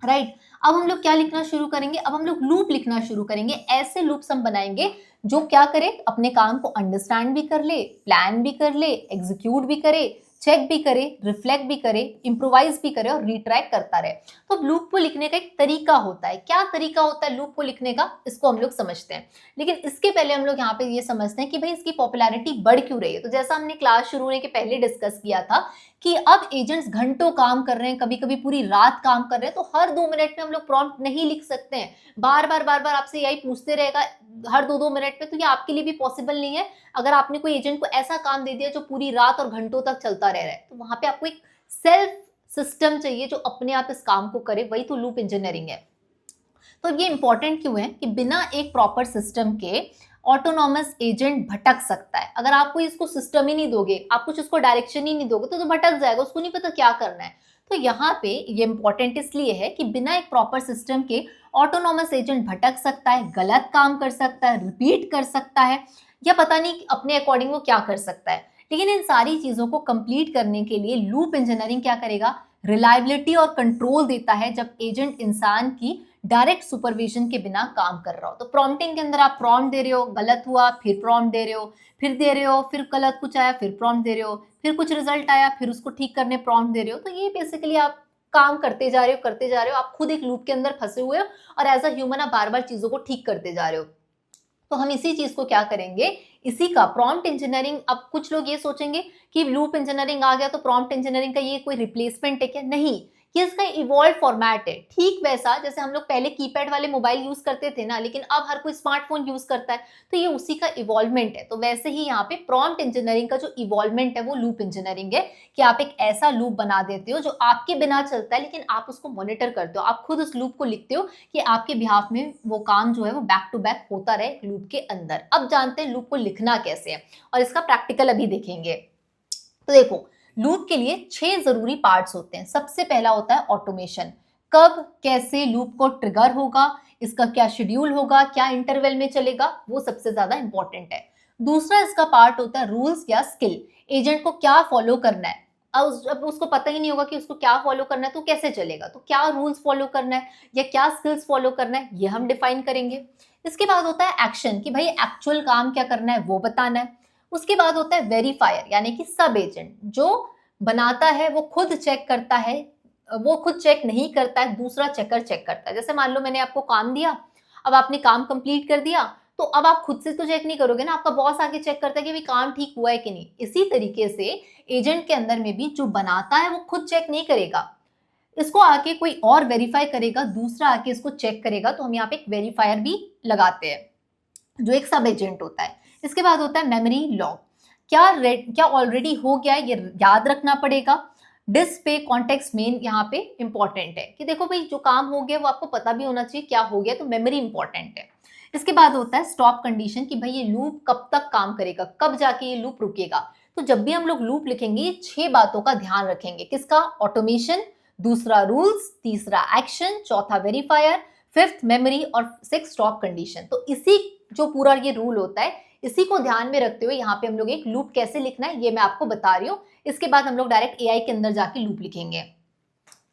राइट। अब हम लोग क्या लिखना शुरू करेंगे? अब हम लोग लूप लिखना शुरू करेंगे। ऐसे लूप्स हम बनाएंगे जो क्या करे? अपने काम को अंडरस्टैंड भी कर ले, प्लान भी कर ले, एग्जीक्यूट भी करे, चेक भी करे, रिफ्लेक्ट भी करे, इम्प्रोवाइज भी करे और रिट्राई करता रहे। तो लूप को लिखने का एक तरीका होता है। क्या तरीका होता है लूप को लिखने का, इसको हम लोग समझते हैं। लेकिन इसके पहले हम लोग यहाँ पे ये समझते हैं कि भाई इसकी पॉपुलैरिटी बढ़ क्यों रही है। तो जैसा हमने क्लास शुरू होने के पहले डिस्कस किया था कि अब एजेंट्स घंटों काम कर रहे हैं, कभी कभी पूरी रात काम कर रहे हैं, तो हर 2 मिनट में हम लोग प्रॉम्प्ट नहीं लिख सकते हैं। बार बार आपसे एआई पूछते रहेगा हर 2-2 मिनट में, तो ये आपके लिए भी पॉसिबल नहीं है। अगर आपने कोई एजेंट को ऐसा काम दे दिया जो पूरी रात और घंटों तक चलता रह रहा है, तो वहां पे आपको एक सेल्फ सिस्टम चाहिए जो अपने आप इस काम को करे, वही तो लूप इंजीनियरिंग है। तो ये इंपॉर्टेंट क्यों है कि बिना एक प्रॉपर सिस्टम के ऑटोनॉमस एजेंट भटक सकता है। अगर आप कोई इसको सिस्टम ही नहीं दोगे, आप कुछ उसको डायरेक्शन ही नहीं दोगे, तो भटक जाएगा, उसको नहीं पता क्या करना है। तो यहाँ पे ये इंपॉर्टेंट इसलिए है कि बिना एक प्रॉपर सिस्टम के ऑटोनॉमस एजेंट भटक सकता है, गलत काम कर सकता है, रिपीट कर सकता है, या पता नहीं अपने अकॉर्डिंग वो क्या कर सकता है। लेकिन इन सारी चीजों को कंप्लीट करने के लिए लूप इंजीनियरिंग क्या करेगा? रिलायबिलिटी और कंट्रोल देता है। जब एजेंट इंसान की डायरेक्ट सुपरविजन के बिना काम कर रहा हो। तो प्रॉम्प्टिंग के अंदर आप प्रॉम्प्ट दे रहे हो, गलत हुआ, फिर प्रॉम्प्ट दे रहे हो, फिर दे रहे हो, फिर गलत कुछ आया, फिर प्रॉम्प्ट दे रहे हो, फिर कुछ रिजल्ट आया, फिर उसको ठीक करने प्रॉम्प्ट दे रहे हो। तो ये बेसिकली आप काम करते जा रहे हो, करते जा रहे हो, आप खुद एक लूप के अंदर फंसे हुए हो और एज अ ह्यूमन आप बार बार चीजों को ठीक करते जा रहे हो। तो हम इसी चीज को क्या करेंगे, इसी का प्रॉम्प्ट इंजीनियरिंग। अब कुछ लोग ये सोचेंगे कि लूप इंजीनियरिंग आ गया तो प्रॉम्प्ट इंजीनियरिंग का ये कोई रिप्लेसमेंट है क्या? नहीं, ये इसका इवॉल्व फॉर्मेट है। ठीक वैसा जैसे हम लोग पहले कीपैड वाले मोबाइल यूज करते थे ना, लेकिन अब हर कोई स्मार्टफोन यूज करता है, तो ये उसी का इवॉल्वमेंट है। तो वैसे ही यहाँ पे प्रॉम्प्ट इंजीनियरिंग का जो इवॉल्वमेंट है वो लूप इंजीनियरिंग है, कि आप एक ऐसा लूप बना देते हो जो आपके बिना चलता है, लेकिन आप उसको मॉनिटर करते हो, आप खुद उस लूप को लिखते हो कि आपके बिहाफ में वो काम जो है वो बैक टू बैक होता रहे लूप के अंदर। अब जानते हैं लूप को लिखना कैसे है और इसका प्रैक्टिकल अभी देखेंगे। तो देखो, लूप के लिए 6 जरूरी पार्ट्स होते हैं। सबसे पहला होता है ऑटोमेशन। कब कैसे लूप को ट्रिगर होगा, इसका क्या शेड्यूल होगा, क्या इंटरवल में चलेगा, वो सबसे ज्यादा इंपॉर्टेंट है। दूसरा इसका पार्ट होता है रूल्स या स्किल, एजेंट को क्या फॉलो करना है। अब उसको पता ही नहीं होगा कि उसको क्या फॉलो करना है तो कैसे चलेगा, तो क्या रूल्स फॉलो करना है या क्या स्किल्स फॉलो करना है, ये हम डिफाइन करेंगे। इसके बाद होता है एक्शन, कि भाई एक्चुअल काम क्या करना है वो बताना है। उसके बाद होता है वेरीफायर, यानी कि सब एजेंट, जो बनाता है वो खुद चेक करता है, वो खुद चेक नहीं करता है, दूसरा चेकर चेक करता है। जैसे मान लो मैंने आपको काम दिया, अब आपने काम कंप्लीट कर दिया, तो अब आप खुद से तो चेक नहीं करोगे ना, आपका बॉस आके चेक करता है कि भाई काम ठीक हुआ है कि नहीं। इसी तरीके से एजेंट के अंदर में भी जो बनाता है वो खुद चेक नहीं करेगा, इसको आके कोई और वेरीफाई करेगा, दूसरा आके इसको चेक करेगा। तो हम यहाँ पे एक वेरीफायर भी लगाते हैं जो एक सब एजेंट होता है। इसके बाद होता है मेमोरी लॉग, क्या ऑलरेडी हो गया है ये याद रखना पड़ेगा। डिस्प्ले कॉन्टेक्स्ट मेन यहाँ पे इंपॉर्टेंट है, कि देखो भाई जो काम हो गया वो आपको पता भी होना चाहिए क्या हो गया, तो मेमोरी इंपॉर्टेंट है। इसके बाद होता है स्टॉप कंडीशन, कि भाई ये लूप कब तक काम करेगा, कब जाके ये लूप रुकेगा। तो जब भी हम लोग लूप लिखेंगे ये 6 बातों का ध्यान रखेंगे। किसका? ऑटोमेशन, दूसरा रूल्स, तीसरा एक्शन, चौथा वेरीफायर, फिफ्थ मेमोरी और सिक्स स्टॉप कंडीशन। तो इसी जो पूरा ये रूल होता है, इसी को ध्यान में रखते हुए यहाँ पे हम लोग एक लूप कैसे लिखना है ये मैं आपको बता रही हूँ। इसके बाद हम लोग डायरेक्ट एआई के अंदर जाके लूप लिखेंगे।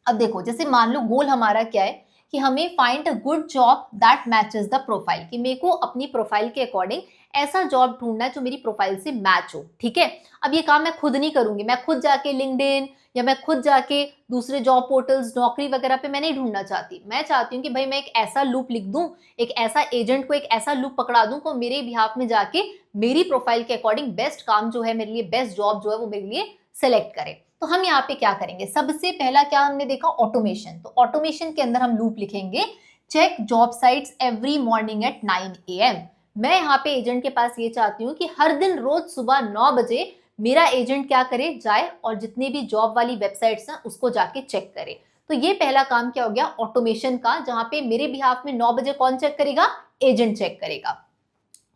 अब देखो, जैसे मान लो गोल हमारा क्या है कि हमें find a good job that matches the profile, कि मेरे को अपनी प्रोफाइल के अकॉर्डिंग ऐसा जॉब ढूंढना है जो मेरी प्रोफाइल से मैच हो। ठीक है, अब ये काम मैं खुद नहीं करूंगी, मैं खुद जाके लिंक्डइन या मैं खुद जाके दूसरे जॉब पोर्टल्स, नौकरी वगैरह पे मैं नहीं ढूंढना चाहती। मैं चाहती हूँ कि भाई मैं एक ऐसा लूप लिख दूं, एक ऐसा एजेंट को एक ऐसा लूप पकड़ा दूं को मेरे बिहाफ में जाके मेरी प्रोफाइल के अकॉर्डिंग बेस्ट काम जो है मेरे लिए, बेस्ट जॉब जो है वो मेरे लिए सेलेक्ट करे। तो हम यहाँ पे क्या करेंगे, सबसे पहला क्या हमने देखा, ऑटोमेशन। तो ऑटोमेशन के अंदर हम लूप लिखेंगे, check job sites every morning at 9 AM। मैं यहाँ पे एजेंट के पास ये चाहती हूँ कि हर दिन रोज सुबह 9 बजे मेरा एजेंट क्या करे, जाए और जितने भी जॉब वाली वेबसाइट्स हैं उसको जाके चेक करे। तो ये पहला काम क्या हो गया ऑटोमेशन का, जहां पे मेरे बिहाफ में 9 बजे कौन चेक करेगा, एजेंट चेक करेगा।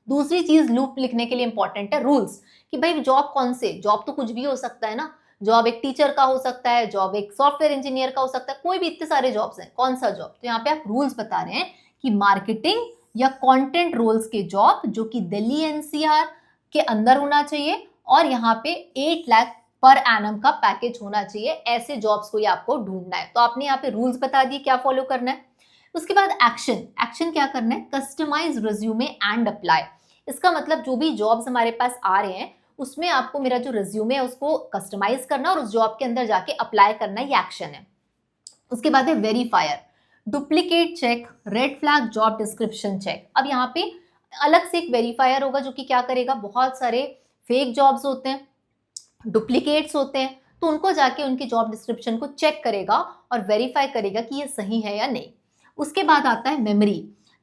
दूसरी चीज लूप लिखने के लिए इंपॉर्टेंट है रूल्स, कि भाई जॉब कौन से, जॉब तो कुछ भी हो सकता है ना, जॉब एक टीचर का हो सकता है, जॉब एक सॉफ्टवेयर इंजीनियर का हो सकता है, कोई भी, इतने सारे जॉब्स हैं, कौन सा जॉब। तो यहाँ पे आप रूल्स बता रहे हैं कि मार्केटिंग या कंटेंट रोल्स के जॉब जो कि दिल्ली एनसीआर के अंदर होना चाहिए और यहाँ पे 8 लाख पर एनम का पैकेज होना चाहिए, ऐसे जॉब्स को ये आपको ढूंढना है। तो आपने यहाँ पे रूल्स बता दिए क्या फॉलो करना है। उसके बाद एक्शन, एक्शन क्या करना है, कस्टमाइज रिज्यूमे एंड अप्लाई। इसका मतलब जो भी जॉब्स हमारे पास आ रहे हैं उसमें आपको मेरा जो रिज्यूमे है उसको कस्टमाइज करना और उस जॉब के अंदर जाके अप्लाई करना, ये एक्शन है। उसके बाद है verifier, duplicate check, red flag job description check. अब यहाँ पे अलग से एक वेरीफायर होगा जो कि क्या करेगा, बहुत सारे फेक जॉब्स होते हैं, डुप्लीकेट्स होते हैं, तो उनको जाके उनकी जॉब डिस्क्रिप्शन को चेक करेगा और वेरीफाई करेगा कि ये सही है या नहीं। उसके बाद आता है मेमोरी,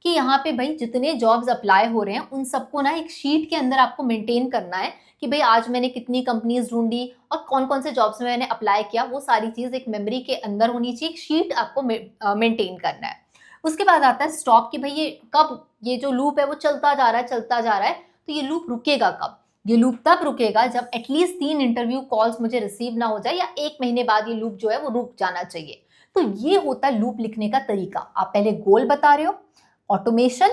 कि यहाँ पे भाई जितने जॉब्स अप्लाई हो रहे हैं उन सबको ना एक शीट के अंदर आपको मेंटेन करना है, कि भाई आज मैंने कितनी कंपनीज ढूंढी और कौन कौन से जॉब्स में मैंने अप्लाई किया, वो सारी चीज एक मेमोरी के अंदर होनी चाहिए, एक शीट आपको मेंटेन करना है। उसके बाद आता है स्टॉप, कि भाई ये कब, ये जो लूप है वो चलता जा रहा है चलता जा रहा है, तो ये लूप रुकेगा कब। ये लूप तब रुकेगा जब एटलीस्ट 3 इंटरव्यू कॉल्स मुझे रिसीव ना हो जाए, या 1 महीने बाद ये लूप जो है वो रुक जाना चाहिए। तो ये होता है लूप लिखने का तरीका। आप पहले गोल बता रहे हो, ऑटोमेशन,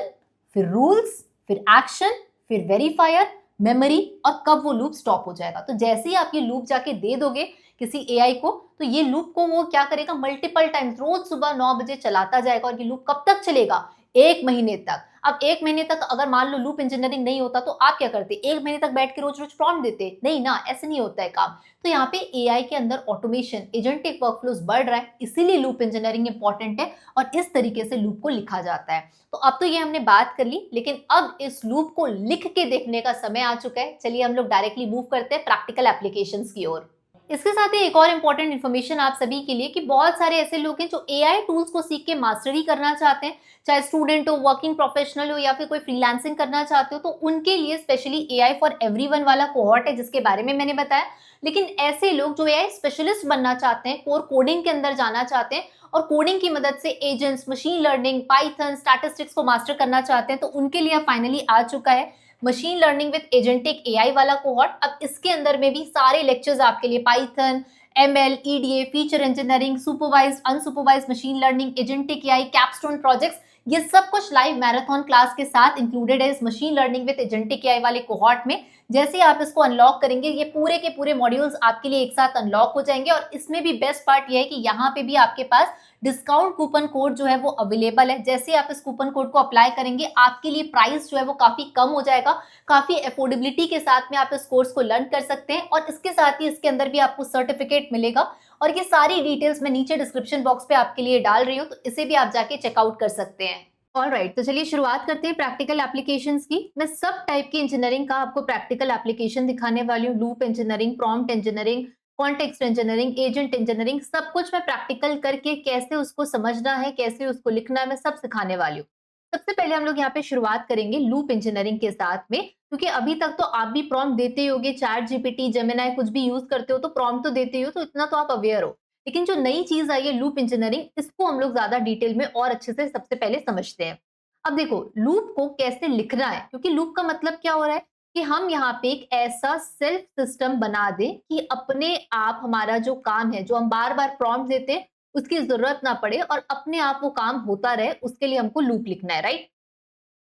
फिर रूल्स, फिर एक्शन, फिर वेरीफायर, मेमोरी और कब वो लूप स्टॉप हो जाएगा। तो जैसे ही आप ये लूप जाके दे दोगे किसी एआई को, तो ये लूप को वो क्या करेगा, मल्टीपल टाइम्स रोज सुबह 9 बजे चलाता जाएगा। और ये लूप कब तक चलेगा, 1 महीने तक। अब 1 महीने तक अगर मान लो लूप इंजीनियरिंग नहीं होता तो आप क्या करते, 1 महीने तक बैठ के रोज रोज प्रॉम्प्ट देते, नहीं ना, ऐसे नहीं होता है काम। तो यहाँ पे एआई के अंदर ऑटोमेशन, एजेंटिक वर्कफ्लोज बढ़ रहा है, इसीलिए लूप इंजीनियरिंग इंपॉर्टेंट है और इस तरीके से लूप को लिखा जाता है। तो अब तो ये हमने बात कर ली, लेकिन अब इस लूप को लिख के देखने का समय आ चुका है। चलिए हम लोग डायरेक्टली मूव करते हैं प्रैक्टिकल एप्लीकेशंस की ओर। इसके साथ ही एक और इम्पोर्टेंट इन्फॉर्मेशन आप सभी के लिए कि बहुत सारे ऐसे लोग हैं जो एआई टूल्स को सीख के मास्टरी करना चाहते हैं, चाहे स्टूडेंट हो, वर्किंग प्रोफेशनल हो या फिर कोई फ्रीलांसिंग करना चाहते हो, तो उनके लिए स्पेशली एआई फॉर एवरीवन वाला कोहॉर्ट है जिसके बारे में मैंने बताया। लेकिन ऐसे लोग जो एआई स्पेशलिस्ट बनना चाहते हैं, कोर कोडिंग के अंदर जाना चाहते हैं और कोडिंग की मदद से agents, machine learning, Python, statistics को मास्टर करना चाहते हैं, तो उनके लिए फाइनली आ चुका है machine learning with agentic AI वाला कोहॉर्ट। अब इसके अंदर में भी सारे लेक्चर्स आपके लिए Python, ML, EDA, feature engineering, supervised, unsupervised machine learning, agentic AI, capstone projects, ये सब कुछ लाइव मैराथन क्लास के साथ इंक्लूडेड है इस machine learning with agentic AI वाले कोहॉर्ट में। जैसे ही आप इसको अनलॉक करेंगे, ये पूरे के पूरे मॉड्यूल्स आपके लिए एक साथ अनलॉक हो जाएंगे। और इसमें भी बेस्ट पार्ट ये है कि यहाँ पे भी आपके पास डिस्काउंट कूपन कोड जो है वो अवेलेबल है। जैसे आप इस कूपन कोड को अप्लाई करेंगे, आपके लिए प्राइस जो है वो काफी कम हो जाएगा, काफी अफोर्डेबिलिटी के साथ में आप इस कोर्स को लर्न कर सकते हैं। और इसके साथ ही इसके अंदर भी आपको सर्टिफिकेट मिलेगा और ये सारी डिटेल्स मैं नीचे डिस्क्रिप्शन बॉक्स पे आपके लिए डाल रही हूँ, तो इसे भी आप जाके चेकआउट कर सकते हैं। ऑलराइट, तो चलिए शुरुआत करते हैं प्रैक्टिकल एप्लीकेशंस की। मैं सब टाइप की इंजीनियरिंग का आपको प्रैक्टिकल एप्लीकेशन दिखाने वाली हूँ। Loop engineering, prompt engineering, context engineering, agent engineering, सब कुछ मैं प्रैक्टिकल करके कैसे उसको समझना है, कैसे उसको लिखना है, मैं सब सिखाने वाली हूँ। सबसे पहले हम लोग यहाँ पे शुरुआत करेंगे लूप इंजीनियरिंग के साथ में, क्योंकि अभी तक तो आप भी प्रॉम्प्ट देते ही होगे, चैट जीपीटी, जेमिनाई कुछ भी यूज करते हो तो प्रॉम्प्ट तो देते ही हो, तो इतना तो आप अवेयर हो। लेकिन जो नई चीज आई है लूप इंजीनियरिंग, इसको हम लोग ज्यादा डिटेल में और अच्छे से सबसे पहले समझते हैं। अब देखो लूप को कैसे लिखना है, क्योंकि लूप का मतलब क्या हो रहा है कि हम यहाँ पे एक ऐसा सेल्फ सिस्टम बना दें कि अपने आप हमारा जो काम है, जो हम बार बार प्रॉम्प्ट देते हैं, उसकी जरूरत ना पड़े और अपने आप वो काम होता रहे, उसके लिए हमको लूप लिखना है, राइट।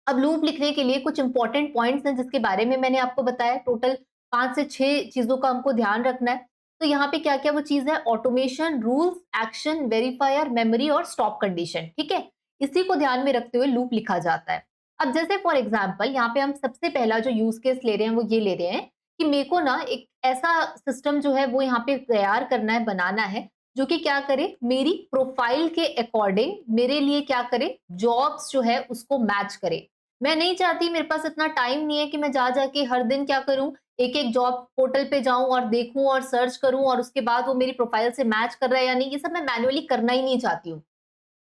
अब लूप लिखने के लिए कुछ इंपॉर्टेंट पॉइंट्स हैं जिसके बारे में मैंने आपको बताया। टोटल 5 से 6 चीजों का हमको ध्यान रखना है। तो यहाँ पे क्या क्या वो चीज है, automation, rules, action, verifier, memory और स्टॉप कंडीशन, ठीक है। इसी को ध्यान में रखते हुए लूप लिखा जाता है। अब जैसे फॉर एग्जाम्पल यहाँ पे हम सबसे पहला जो यूज केस ले रहे हैं वो ये ले रहे हैं कि मेरे को ना एक ऐसा सिस्टम जो है वो यहाँ पे तैयार करना है, बनाना है, जो कि क्या करे, मेरी प्रोफाइल के अकॉर्डिंग मेरे लिए क्या करे, जॉब्स जो है उसको मैच करे। मैं नहीं चाहती, मेरे पास इतना टाइम नहीं है कि मैं जा जाके हर दिन क्या करूं, एक एक जॉब पोर्टल पे जाऊं और देखूं और सर्च करूं और उसके बाद वो मेरी प्रोफाइल से मैच कर रहा है या नहीं, ये सब मैं मैन्युअली करना ही नहीं चाहती हूँ।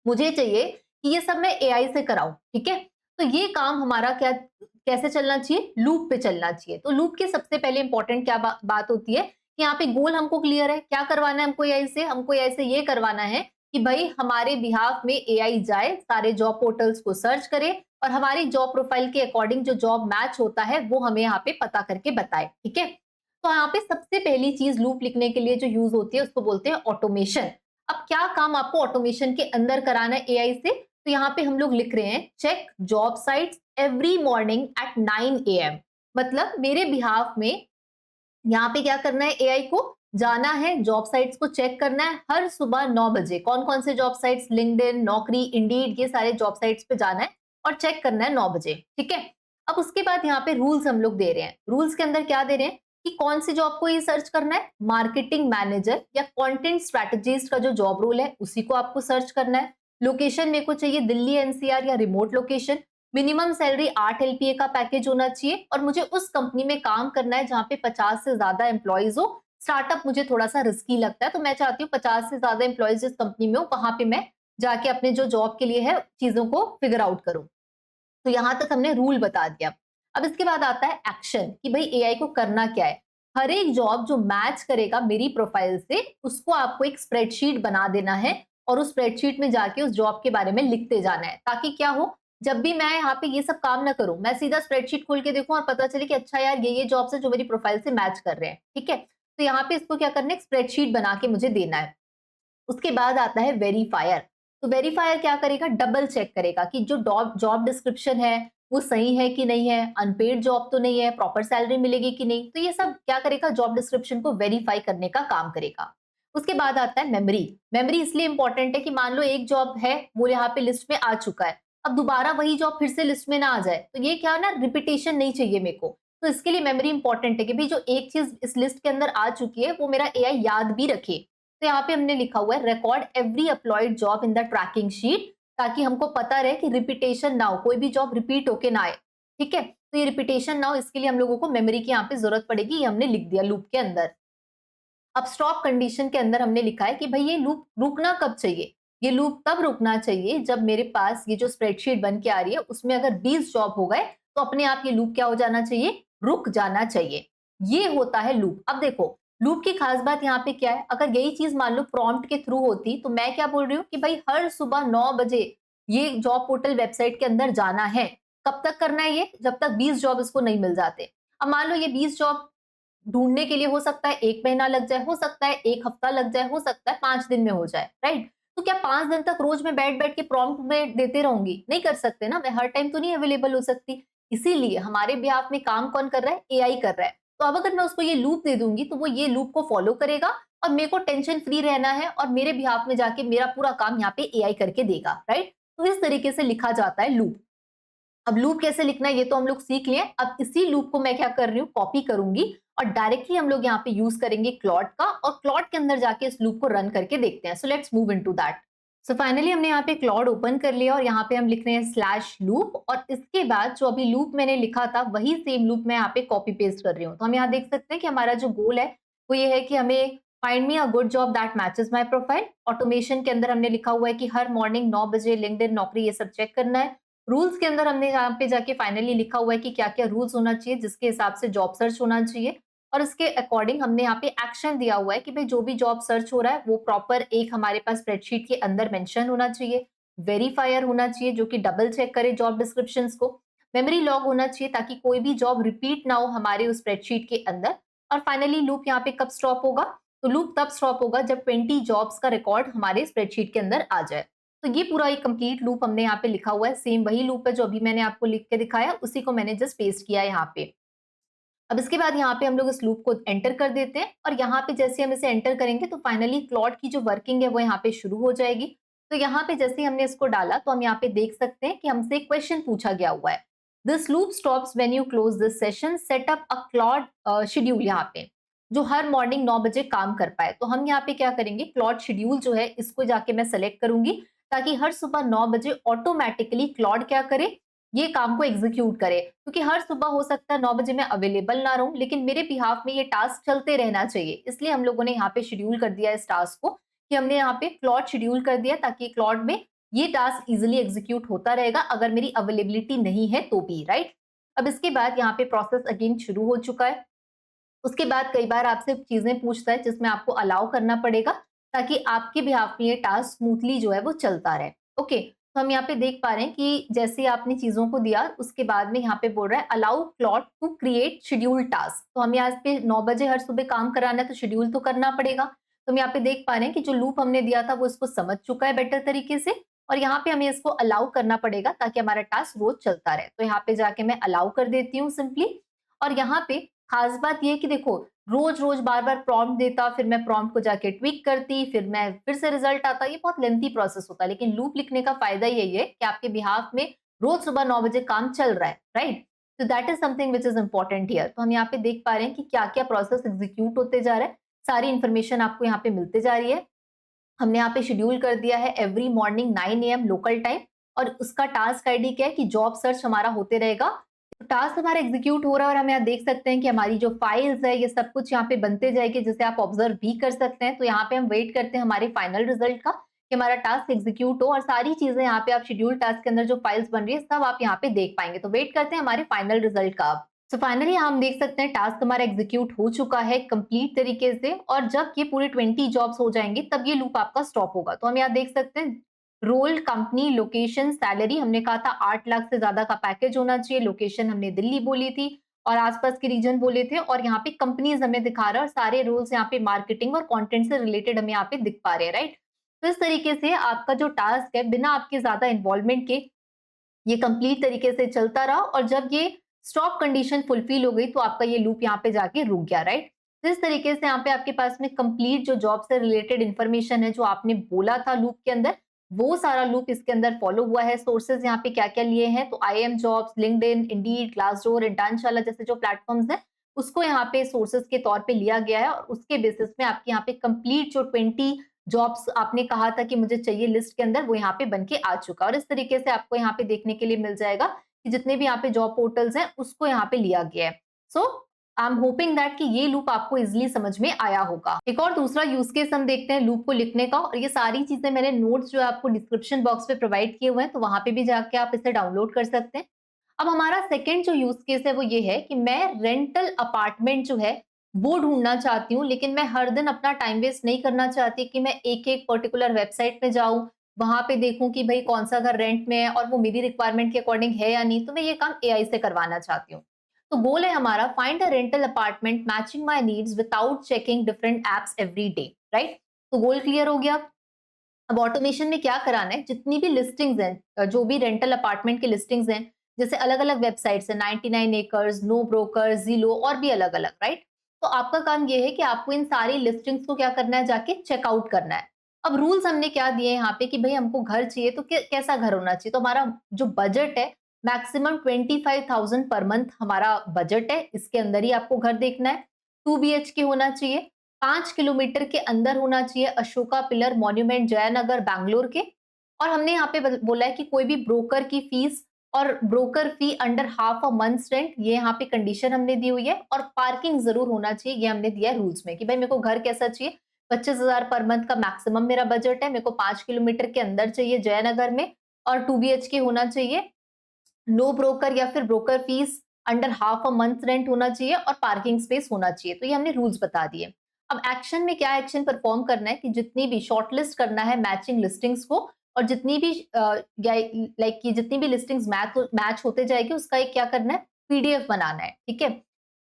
मुझे चाहिए कि ये सब मैं एआई से कराऊं, ठीक है। तो ये काम हमारा क्या, कैसे चलना चाहिए, लूप पे चलना चाहिए। तो लूप के सबसे पहले इंपॉर्टेंट क्या बात होती है कि यहाँ पे गोल हमको क्लियर है, क्या करवाना है हमको एआई से, हमको एआई से ये करवाना है कि भाई हमारे बिहाफ में एआई जाए, सारे जॉब पोर्टल्स को सर्च करे और हमारी जॉब प्रोफाइल के अकॉर्डिंग जो जॉब मैच होता है वो हमें यहाँ पे पता करके बताए, ठीक है। तो यहाँ पे सबसे पहली चीज लूप लिखने के लिए जो यूज होती है उसको बोलते हैं ऑटोमेशन। अब क्या काम आपको ऑटोमेशन के अंदर कराना है एआई से, तो यहाँ पे हम लोग लिख रहे हैं check job sites every morning at 9 AM। मतलब मेरे बिहाफ में यहाँ पे क्या करना है, एआई को जाना है, जॉब साइट्स को चेक करना है हर सुबह 9 बजे। कौन कौन से जॉब साइट्स, लिंक्डइन, नौकरी, इंडीड, ये सारे जॉब साइट्स पे जाना है और चेक करना है 9 बजे, ठीक है। अब उसके बाद यहाँ पे रूल्स हम लोग दे रहे हैं। रूल्स के अंदर क्या दे रहे हैं कि कौन सी जॉब को ये सर्च करना है, मार्केटिंग मैनेजर या कंटेंट स्ट्रेटजिस्ट का जो जॉब रोल है उसी को आपको सर्च करना है। लोकेशन मेरे को चाहिए दिल्ली एनसीआर या remote location. Minimum salary 8 LPA का पैकेज होना चाहिए और मुझे उस कंपनी में काम करना है जहाँ पे 50 से ज्यादा एम्प्लॉइज हो। स्टार्टअप मुझे थोड़ा सा रिस्की लगता है, तो मैं चाहती हूँ 50 से ज्यादा एम्प्लॉइज जिस कंपनी में हो वहां पे मैं जाके अपने जो जॉब के लिए है चीजों को फिगर आउट करूँ। तो यहां तक हमने रूल बता दिया। अब इसके बाद आता है एक्शन कि भाई एआई को करना क्या है। हर एक जॉब जो मैच करेगा मेरी प्रोफाइल से उसको आपको एक स्प्रेडशीट बना देना है और उस स्प्रेडशीट में जाके उस जॉब के बारे में लिखते जाना है, ताकि क्या हो, जब भी मैं यहाँ पे ये सब काम ना करूं, मैं सीधा स्प्रेडशीट खोल के देखूं और पता चले कि अच्छा यार ये जॉब्स है जो मेरी प्रोफाइल से मैच कर रहे हैं, ठीक है। तो यहाँ पे इसको क्या करना है, स्प्रेडशीट बना के मुझे देना है। उसके बाद आता है वेरीफायर। तो वेरीफायर क्या करेगा, डबल चेक करेगा कि जो जॉब डिस्क्रिप्शन है, वो सही है कि नहीं है, अनपेड जॉब तो नहीं है, प्रॉपर सैलरी मिलेगी कि नहीं, तो ये सब क्या करेगा, जॉब डिस्क्रिप्शन को वेरीफाई करने का काम करेगा। उसके बाद आता है मेमोरी। मेमोरी इसलिए इंपॉर्टेंट है कि मान लो एक जॉब है, वो यहाँ पे लिस्ट में आ चुका है, अब दोबारा वही जॉब फिर से लिस्ट में ना आ जाए, तो ये क्या ना, रिपीटेशन नहीं चाहिए मेरे को। तो इसके लिए मेमोरी इंपॉर्टेंट है कि भाई जो एक चीज इस लिस्ट के अंदर आ चुकी है वो मेरा एआई याद भी रखे। तो यहाँ पे हमने लिखा हुआ है record every applied job in the tracking sheet, ताकि हमको पता रहे कि रिपीटेशन ना हो, कोई भी जॉब रिपीट होके ना आए। ठीक है, तो ये रिपीटेशन ना हो इसके लिए हम लोगों को मेमोरी की यहाँ पे जरूरत पड़ेगी, ये हमने लिख दिया लूप के अंदर। अब स्टॉप कंडीशन के अंदर हमने लिखा है कि भाई ये लूप रुकना कब चाहिए। ये लूप तब रुकना चाहिए जब मेरे पास ये जो स्प्रेडशीट बन के आ रही है उसमें अगर 20 जॉब हो गए तो अपने आप ये लूप क्या हो जाना चाहिए, रुक जाना चाहिए। ये होता है लूप। अब देखो लूप की खास बात यहाँ पे क्या है, अगर यही चीज मान लो प्रॉम्प्ट के थ्रू होती तो मैं क्या बोल रही हूँ कि भाई हर सुबह 9 बजे ये जॉब पोर्टल वेबसाइट के अंदर जाना है। कब तक करना है ये, जब तक 20 जॉब इसको नहीं मिल जाते। अब मान लो ये 20 जॉब ढूंढने के लिए हो सकता है 1 महीना लग जाए, हो सकता है 1 हफ्ता लग जाए, हो सकता है 5 दिन में हो जाए, राइट। तो क्या 5 दिन तक रोज मैं बैठ बैठ के प्रॉम्प्ट में देते रहूंगी, नहीं कर सकते ना, मैं हर टाइम तो नहीं अवेलेबल हो सकती। इसीलिए हमारे बिहाफ में काम कौन कर रहा है, एआई कर रहा है। तो अब अगर मैं उसको ये लूप दे दूंगी तो वो ये लूप को फॉलो करेगा और मेरे को टेंशन फ्री रहना है और मेरे बिहाफ में जाके मेरा पूरा काम यहाँ पे एआई करके देगा, राइट। तो इस तरीके से लिखा जाता है लूप। अब लूप कैसे लिखना है ये तो हम लोग सीख लिए। अब इसी लूप को मैं क्या कर रही हूँ, कॉपी करूंगी और डायरेक्टली हम लोग यहाँ पे यूज करेंगे क्लॉड का, और क्लॉड के अंदर जाके इस लूप को रन करके देखते हैं। So let's move into that. So finally हमने यहाँ पे क्लॉड ओपन कर लिया और यहाँ पे हम लिख रहे हैं स्लैश लूप, और इसके बाद जो अभी लूप मैंने लिखा था वही सेम लूप मैं यहाँ पे कॉपी पेस्ट कर रही हूँ। तो हम यहाँ देख सकते हैं कि हमारा जो गोल है वो ये है कि हमें find me a good job that matches my profile. Automation के अंदर हमने लिखा हुआ है कि हर मॉर्निंग 9 बजे लिंक्डइन नौकरी ये सब चेक करना है। रूल्स के अंदर हमने यहाँ पे जाके फाइनली लिखा हुआ है कि क्या क्या रूल्स होना चाहिए जिसके हिसाब से जॉब सर्च होना चाहिए, और इसके अकॉर्डिंग हमने यहाँ पे एक्शन दिया हुआ है कि भाई जो भी जॉब सर्च हो रहा है वो प्रॉपर एक हमारे पास स्प्रेडशीट के अंदर मेंशन होना चाहिए, वेरीफायर होना चाहिए जो कि डबल चेक करे जॉब डिस्क्रिप्शन को, मेमोरी लॉग होना चाहिए ताकि कोई भी जॉब रिपीट ना हो हमारे उस स्प्रेडशीट के अंदर, और फाइनली लूप यहाँ पे कब स्टॉप होगा, तो लूप तब स्टॉप होगा जब 20 जॉब्स का रिकॉर्ड हमारे स्प्रेडशीट के अंदर आ जाए। तो ये पूरा एक कंप्लीट लूप हमने यहाँ पे लिखा हुआ है, सेम वही लूप है जो अभी मैंने आपको लिख के दिखाया, उसी को मैंने जस्ट पेस्ट किया है यहाँ पे। अब इसके बाद यहाँ पे हम लोग इस लूप को एंटर कर देते हैं, और यहाँ पे जैसे हम इसे एंटर करेंगे तो फाइनली क्लॉड की जो वर्किंग है वो यहाँ पे शुरू हो जाएगी। तो यहाँ पे जैसे ही हमने इसको डाला तो हम यहाँ पे देख सकते हैं कि हमसे क्वेश्चन पूछा गया हुआ है, this loop stops when you close this session, set up a Claude schedule, यहाँ पे जो हर मॉर्निंग 9 बजे काम कर पाए। तो हम यहाँ पे क्या करेंगे, क्लॉड शेड्यूल जो है इसको जाके मैं सेलेक्ट करूंगी ताकि हर सुबह 9 बजे ऑटोमेटिकली क्लॉड क्या करे, ये काम को एग्जीक्यूट करे। क्योंकि हर सुबह हो सकता है 9 बजे मैं अवेलेबल ना रहूं, लेकिन मेरे बिहाफ में ये टास्क चलते रहना चाहिए, इसलिए हम लोगों ने यहाँ पे शेड्यूल कर दिया इस टास्क को, कि हमने यहाँ पे क्लॉड शेड्यूल कर दिया ताकि क्लॉड में ये टास्क इजिली एग्जीक्यूट होता रहेगा अगर मेरी अवेलेबिलिटी नहीं है तो भी, राइट। अब इसके बाद यहाँ पे प्रोसेस अगेन शुरू हो चुका है। उसके बाद कई बार आपसे चीजें पूछता है जिसमें आपको अलाउ करना पड़ेगा ताकि आपके बिहाफ में ये टास्क स्मूथली जो है वो चलता रहे। ओके, तो हम यहाँ पे देख पा रहे हैं कि जैसे आपने चीजों को दिया उसके बाद में यहाँ पे बोल रहा है allow Claude to create schedule task. तो हम यहाँ पे 9 बजे हर सुबह काम कराना है तो शेड्यूल तो करना पड़ेगा। तो हम यहाँ पे देख पा रहे हैं कि जो लूप हमने दिया था वो इसको समझ चुका है बेटर तरीके से, और यहाँ पे हमें इसको अलाउ करना पड़ेगा ताकि हमारा टास्क रोज चलता रहे। तो यहाँ पे जाके मैं अलाउ कर देती हूँ सिंपली। और यहाँ पे खास बात ये है कि देखो रोज रोज बार बार प्रॉम्प्ट देता, फिर मैं प्रॉम्प्ट को जाके ट्वीक करती, फिर मैं फिर से रिजल्ट आता, ये बहुत लेंथी प्रोसेस होता है। लेकिन लूप लिखने का फायदा यही है कि आपके बिहाफ में रोज सुबह 9 बजे काम चल रहा है, राइट। तो that is something which is important here. तो हम यहाँ पे देख पा रहे हैं कि क्या क्या प्रोसेस एग्जीक्यूट होते जा रहा है, सारी इंफॉर्मेशन आपको यहाँ पे मिलते जा रही है। हमने यहाँ पे शेड्यूल कर दिया है every morning 9 AM local time, और उसका टास्क आईडी क्या है कि जॉब सर्च हमारा होते रहेगा। तो टास्क हमारा एग्जीक्यूट हो रहा है और हम यहाँ देख सकते हैं कि हमारी जो फाइल्स है ये सब कुछ यहाँ पे बनते जाएगी, जिसे आप ऑब्जर्व भी कर सकते हैं। तो यहाँ पे हम वेट करते हैं हमारे फाइनल रिजल्ट का कि हमारा टास्क एग्जीक्यूट हो, और सारी चीजें यहाँ पे आप शेड्यूल टास्क के अंदर जो फाइल्स बन रही है सब आप यहाँ पे देख पाएंगे। तो वेट करते हैं हमारे फाइनल रिजल्ट का। सो फाइनली हम देख सकते हैं टास्क हमारा एग्जीक्यूट हो चुका है कंप्लीट तरीके से, और जब ये पूरे 20 जॉब्स हो जाएंगे तब ये लूप आपका स्टॉप होगा। तो हम यहाँ देख सकते हैं रोल, कंपनी, लोकेशन, सैलरी, हमने कहा था 8 लाख से ज्यादा का पैकेज होना चाहिए, लोकेशन हमने दिल्ली बोली थी और आसपास के रीजन बोले थे, और यहाँ पे कंपनीज हमें दिखा रहा है और सारे रोल्स यहाँ पे मार्केटिंग और कंटेंट से रिलेटेड हमें यहाँ पे दिख पा रहे हैं, राइट। तो इस तरीके से आपका जो टास्क है बिना आपके ज्यादा इन्वॉल्वमेंट के ये कंप्लीट तरीके से चलता रहा और जब ये स्टॉप कंडीशन फुलफिल हो गई तो आपका ये लूप यहाँ पे जाके रुक गया, राइट। तो इस तरीके से यहाँ पे आपके पास में कंप्लीट जो जॉब से रिलेटेड इंफॉर्मेशन है जो आपने बोला था लूप के अंदर, वो सारा लूप इसके अंदर फॉलो हुआ है। सोर्सेज यहाँ पे क्या क्या लिए हैं, तो IIM jobs, LinkedIn, Indeed, Glassdoor, Internshala जैसे जो प्लेटफॉर्म्स हैं उसको यहाँ पे सोर्सेज के तौर पे लिया गया है और उसके बेसिस में आपके यहाँ पे कंप्लीट जो 20 जॉब्स आपने कहा था कि मुझे चाहिए लिस्ट के अंदर, वो यहाँ पे बन के आ चुका है। और इस तरीके से आपको यहाँ पे देखने के लिए मिल जाएगा कि जितने भी यहाँ पे जॉब पोर्टल्स हैं उसको यहाँ पे लिया गया है। So I am hoping that कि ये लूप आपको इजिली समझ में आया होगा। एक और दूसरा यूज केस हम देखते हैं लूप को लिखने का, और ये सारी चीजें मैंने नोट्स जो है आपको डिस्क्रिप्शन बॉक्स पे प्रोवाइड किए हुए हैं, तो वहां पे भी जाके आप इसे डाउनलोड कर सकते हैं। अब हमारा सेकेंड जो यूज केस है वो ये है कि मैं रेंटल अपार्टमेंट जो है वो ढूंढना चाहती हूँ, लेकिन मैं हर दिन अपना टाइम वेस्ट नहीं करना चाहती कि मैं एक एक पर्टिकुलर वेबसाइट पे जाऊं, वहां पे देखूं कि भाई कौन सा घर रेंट में है और वो मेरी रिक्वायरमेंट के अकॉर्डिंग है या नहीं। तो मैं ये काम AI से करवाना चाहती हूँ। तो गोल है हमारा find a rental apartment matching my needs without checking different apps every day, right. तो गोल क्लियर हो गया। अब ऑटोमेशन में क्या कराना है, जितनी भी लिस्टिंग्स हैं, जो भी रेंटल अपार्टमेंट की लिस्टिंग्स हैं, जैसे अलग अलग वेबसाइट्स है 99 एकर्स, नो ब्रोकर, जीलो और भी अलग अलग, राइट। तो आपका काम ये है कि आपको इन सारी लिस्टिंग्स को क्या करना है, जाके चेकआउट करना है। अब रूल्स हमने क्या दिए यहाँ पे कि भाई हमको घर चाहिए तो कैसा घर होना चाहिए, तो हमारा जो बजट है मैक्सिमम 25,000 पर मंथ हमारा बजट है, इसके अंदर ही आपको घर देखना है। 2 BHK होना चाहिए, 5 किलोमीटर के अंदर होना चाहिए अशोका पिलर मॉन्यूमेंट जयनगर बैंगलोर के। और हमने यहाँ पे बोला है कि कोई भी ब्रोकर की फीस और broker fee under half a months rent, ये यहाँ पे कंडीशन हमने दी हुई है। और पार्किंग जरूर होना चाहिए, ये हमने दिया है रूल्स में कि भाई मेरे को घर कैसा चाहिए, 25,000 पर मंथ का मैक्सिमम मेरा बजट है, मेरे को 5 किलोमीटर के अंदर चाहिए जयनगर में, और 2 BHK होना चाहिए, नो ब्रोकर या फिर broker fees under half a month rent होना चाहिए, और पार्किंग स्पेस होना चाहिए। तो ये हमने रूल्स बता दिए। अब एक्शन में क्या एक्शन परफॉर्म करना है कि जितनी भी शॉर्टलिस्ट करना है मैचिंग लिस्टिंग्स को, और जितनी भी लाइक कि जितनी भी लिस्टिंग्स मैच होते जाएगी उसका एक क्या करना है, PDF बनाना है, ठीक है।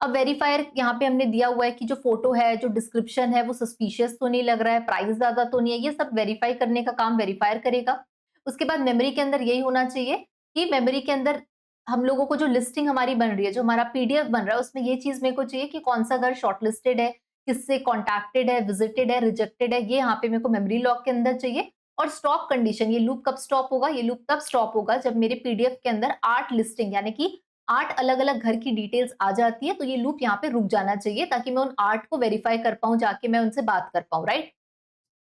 अब वेरीफायर यहाँ पे हमने दिया हुआ है कि जो फोटो है, जो डिस्क्रिप्शन है वो सस्पिशियस तो नहीं लग रहा है, प्राइस ज्यादा तो नहीं है, ये सब वेरीफाई करने का काम वेरीफायर करेगा। उसके बाद मेमोरी के अंदर यही होना चाहिए कि मेमोरी के अंदर हम लोगों को जो लिस्टिंग हमारी बन रही है, जो हमारा PDF बन रहा है, उसमें ये चीज मेरे को चाहिए कि कौन सा घर शॉर्टलिस्टेड है, किससे कॉन्टैक्टेड है, विजिटेड है, रिजेक्टेड है, ये यहाँ पे मेरे को मेमोरी लॉक के अंदर चाहिए। और स्टॉप कंडीशन, ये लूप कब स्टॉप होगा, ये लूप तब स्टॉप होगा जब मेरे PDF के अंदर 8 लिस्टिंग यानी कि 8 अलग अलग घर की डिटेल्स आ जाती है, तो ये लूप यहाँ पे रुक जाना चाहिए ताकि मैं उन 8 को वेरीफाई कर पाऊं, जाके मैं उनसे बात कर पाऊं, राइट।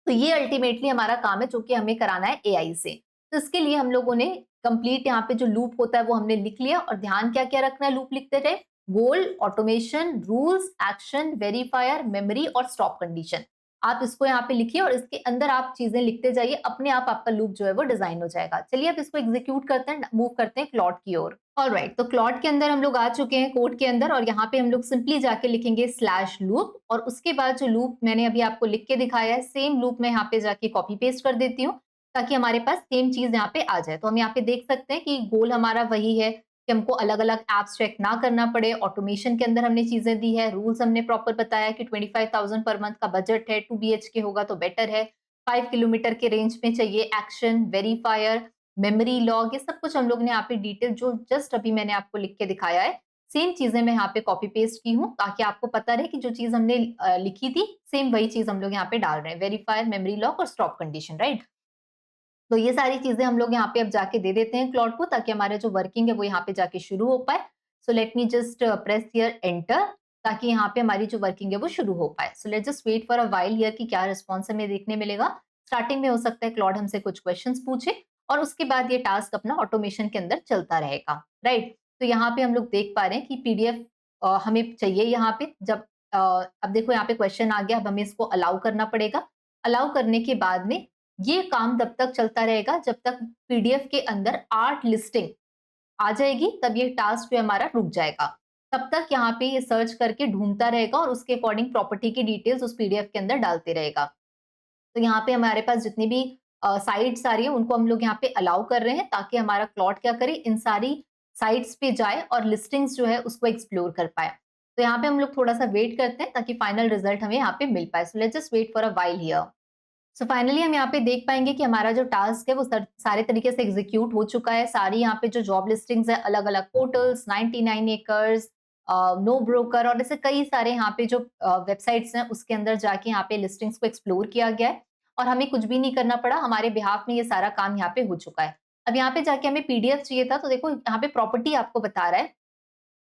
तो ये अल्टीमेटली हमारा काम है जो कि हमें कराना है AI से। तो इसके लिए हम लोगों ने कंप्लीट यहाँ पे जो लूप होता है वो हमने लिख लिया, और ध्यान क्या क्या रखना है लूप लिखते रहे, goal, automation, rules, action, verifier, memory और स्टॉप कंडीशन। आप इसको यहाँ पे लिखिए और इसके अंदर आप चीजें लिखते जाइए, अपने आप आपका लूप जो है वो डिजाइन हो जाएगा। चलिए अब इसको एग्जीक्यूट करते हैं, मूव करते हैं क्लॉड की ओर। ऑलराइट, तो क्लॉड के अंदर हम लोग आ चुके हैं कोड के अंदर, और यहाँ पे हम लोग सिंपली जाके लिखेंगे स्लैश लूप, और उसके बाद जो लूप मैंने अभी आपको लिख के दिखाया है सेम लूप मैं यहाँ पे जाके कॉपी पेस्ट कर देती हूँ ताकि हमारे पास सेम चीज यहाँ पे आ जाए। तो हम यहाँ पे देख सकते हैं कि गोल हमारा वही है कि हमको अलग अलग एप्स चेक ना करना पड़े, ऑटोमेशन के अंदर हमने चीजें दी है, रूल्स हमने प्रॉपर बताया कि 25,000 पर मंथ का बजट है, 2 BHK होगा तो बेटर है, 5 किलोमीटर के रेंज में चाहिए, एक्शन, वेरीफायर, मेमोरी लॉग, ये सब कुछ हम लोग ने यहाँ पे डिटेल जो जस्ट अभी मैंने आपको लिख के दिखाया है, सेम चीजें मैं यहाँ पे कॉपी पेस्ट की हूँ ताकि आपको पता रहे कि जो चीज हमने लिखी थी सेम वही चीज हम लोग यहाँ पे डाल रहे हैं, वेरीफायर, मेमोरी लॉक और स्टॉप कंडीशन, राइट। तो ये सारी चीजें हम लोग यहाँ पे अब जाके दे देते हैं क्लॉड को ताकि हमारे जो वर्किंग है वो यहाँ पे जाके शुरू हो पाए। So let me just press here enter ताकि यहाँ पे हमारी जो वर्किंग है वो शुरू हो पाए। So let just wait for a while here कि क्या रिस्पॉन्स हमें देखने मिलेगा। स्टार्टिंग में हो सकता है क्लॉड हमसे कुछ क्वेश्चंस पूछे और उसके बाद ये टास्क अपना ऑटोमेशन के अंदर चलता रहेगा, राइट। तो यहाँ पे हम लोग देख पा रहे हैं कि PDF हमें चाहिए यहाँ पे। जब अब देखो यहाँ पे क्वेश्चन आ गया, अब हमें इसको अलाउ करना पड़ेगा। अलाउ करने के बाद में ये काम तब तक चलता रहेगा जब तक PDF के अंदर 8 लिस्टिंग आ जाएगी, तब ये टास्क जो हमारा रुक जाएगा। तब तक यहाँ पे ये सर्च करके ढूंढता रहेगा और उसके अकॉर्डिंग प्रॉपर्टी की डिटेल्स उस PDF के अंदर डालते रहेगा। तो यहाँ पे हमारे पास जितनी भी साइट्स आ रही है उनको हम लोग यहाँ पे अलाउ कर रहे हैं ताकि हमारा क्लॉड क्या करे, इन सारी साइट्स पे जाए और लिस्टिंग्स जो है उसको एक्सप्लोर कर पाए। तो यहाँ पे हम लोग थोड़ा सा वेट करते हैं ताकि फाइनल रिजल्ट हमें यहाँ पे मिल पाए। So let's just wait for a while here. So finally हम यहाँ पे देख पाएंगे कि हमारा जो टास्क है वो सारे तरीके से एग्जीक्यूट हो चुका है। सारी यहाँ पे जो जॉब लिस्टिंग्स है अलग अलग पोर्टल्स, 99 एकर्स, नो ब्रोकर और ऐसे कई सारे यहाँ पे जो वेबसाइट्स हैं उसके अंदर जाके यहाँ पे लिस्टिंग्स को एक्सप्लोर किया गया है और हमें कुछ भी नहीं करना पड़ा, हमारे बिहाफ में ये सारा काम यहाँ पे हो चुका है। अब यहाँ पे जाके हमें पीडीएफ चाहिए था, तो देखो यहाँ पे प्रॉपर्टी आपको बता रहा है,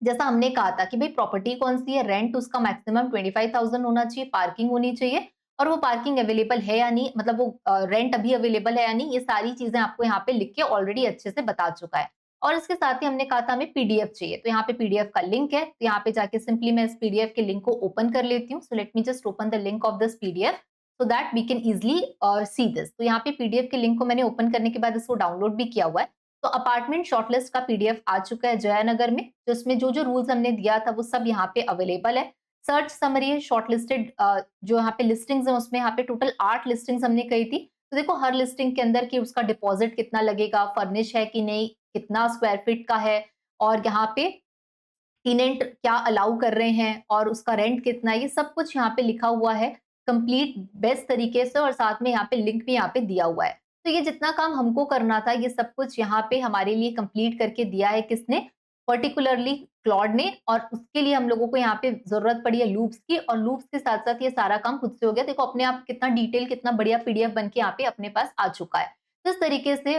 जैसा हमने कहा था कि भाई प्रॉपर्टी कौन सी है, रेंट उसका मैक्सिमम 25,000 होना चाहिए, पार्किंग होनी चाहिए और वो पार्किंग अवेलेबल है या नहीं, मतलब वो रेंट अभी अवेलेबल है या नहीं, ये सारी चीजें आपको यहाँ पे लिख के ऑलरेडी अच्छे से बता चुका है। और इसके साथ ही हमने कहा था हमें पीडीएफ चाहिए, तो यहाँ पे पीडीएफ का लिंक है, तो यहाँ पे जाके सिंपली मैं इस पीडीएफ के लिंक को ओपन कर लेती हूँ। So let me just open the link of this PDF so that we can easily see this. तो यहाँ पे पीडीएफ के लिंक को मैंने ओपन करने के बाद इसको डाउनलोड भी किया हुआ है। तो अपार्टमेंट शॉर्टलिस्ट का पीडीएफ आ चुका है जयानगर में, जिसमें जो जो रूल्स हमने दिया था वो सब यहाँ पे अवेलेबल है। सर्च समरी है, शॉर्टलिस्टेड जो यहाँ पे लिस्टिंग्स है उसमें यहाँ पे टोटल 8 लिस्टिंग्स हमने कही थी। तो देखो हर लिस्टिंग के अंदर कि उसका डिपॉजिट कितना लगेगा, फर्निश है कि नहीं, कितना स्क्वायर फीट का है और यहाँ पे टेनेंट क्या अलाउ कर रहे हैं और उसका रेंट कितना है, ये सब कुछ यहाँ पे लिखा हुआ है कंप्लीट बेस्ट तरीके से और साथ में यहाँ पे लिंक भी यहाँ पे दिया हुआ है। तो ये जितना काम हमको करना था ये सब कुछ यहाँ पे हमारे लिए कंप्लीट करके दिया है किसने, पर्टिकुलरली क्लॉड ने। और उसके लिए हम लोगों को यहाँ पे जरूरत पड़ी है लूप्स की, और लूप्स के साथ साथ ये सारा काम खुद से हो गया। देखो अपने आप कितना डिटेल, कितना बढ़िया पीडीएफ बन के यहाँ पे अपने पास आ चुका है। तो इस तरीके से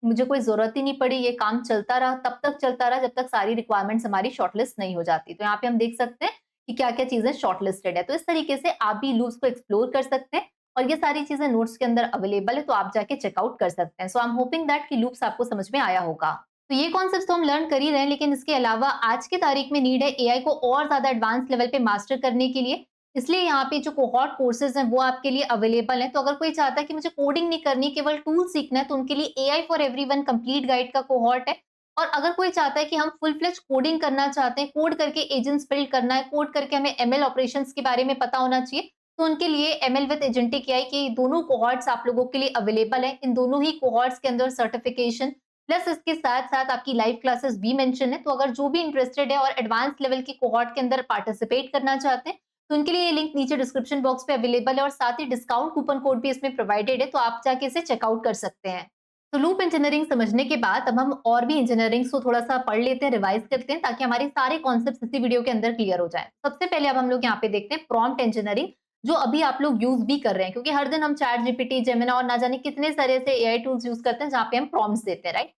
मुझे कोई जरूरत ही नहीं पड़ी, ये काम चलता रहा, तब तक चलता रहा जब तक सारी रिक्वायरमेंट्स हमारी शॉर्टलिस्ट नहीं हो जाती। तो यहाँ पे हम देख सकते हैं कि क्या क्या चीजें शॉर्टलिस्टेड है। तो इस तरीके से आप भी लूप्स को एक्सप्लोर कर सकते हैं और ये सारी चीजें नोट्स के अंदर अवेलेबल है, तो आप जाके चेकआउट कर सकते हैं। सो आई एम होपिंग दैट कि लूप्स आपको समझ में आया होगा। तो ये कॉन्सेप्ट तो हम लर्न कर ही रहे हैं, लेकिन इसके अलावा आज की तारीख में नीड है एआई को और ज्यादा एडवांस लेवल पे मास्टर करने के लिए। इसलिए यहाँ पे जो कोहॉर्ट कोर्सेज हैं वो आपके लिए अवेलेबल हैं। तो अगर कोई चाहता है कि मुझे कोडिंग नहीं करनी, केवल टूल सीखना है, तो उनके लिए AI for everyone complete guide का कोहॉर्ट है। और अगर कोई चाहता है कि हम फुल फ्लेज कोडिंग करना चाहते हैं, कोड करके एजेंट्स बिल्ड करना है, कोड करके हमें एमएल ऑपरेशंस के बारे में पता होना चाहिए, तो उनके लिए एमएल विद एजेंटिक एआई के दोनों कोहॉर्ट्स आप लोगों के लिए अवेलेबल है। इन दोनों ही कोहॉर्ट्स के अंदर सर्टिफिकेशन प्लस इसके साथ साथ आपकी लाइव क्लासेस भी मेंशन है। तो अगर जो भी इंटरेस्टेड है और एडवांस लेवल की कोहॉर्ट के अंदर पार्टिसिपेट करना चाहते हैं, तो उनके लिए ये लिंक नीचे डिस्क्रिप्शन बॉक्स पे अवेलेबल है और साथ ही डिस्काउंट कूपन कोड भी इसमें प्रोवाइडेड है, तो आप जाके इसे चेकआउट कर सकते हैं। तो लूप इंजीनियरिंग समझने के बाद अब हम और भी इंजीनियरिंग को थोड़ा सा पढ़ लेते हैं, रिवाइज करते हैं, ताकि हमारे सारे कॉन्सेप्ट इसी वीडियो के अंदर क्लियर हो जाए। सबसे पहले अब हम लोग यहाँ पे देखते हैं प्रॉम्प्ट इंजीनियरिंग, जो अभी आप लोग यूज भी कर रहे हैं, क्योंकि हर दिन हम चैट जीपीटी, जेमिनी और ना जाने कितने सारे से एआई टूल्स यूज करते हैं जहाँ पे हम प्रॉम्प्ट्स देते हैं, राइट।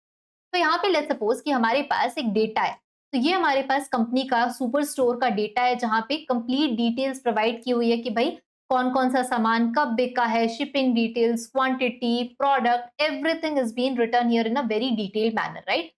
तो यहाँ पे लेट्स सपोज कि हमारे पास एक डेटा है, तो ये हमारे पास कंपनी का सुपर स्टोर का डेटा है जहां पे कंप्लीट डिटेल्स प्रोवाइड की हुई है कि भाई कौन कौन सा सामान कब बिका है, shipping details, quantity, product, everything is been return here in a very detailed manner, right.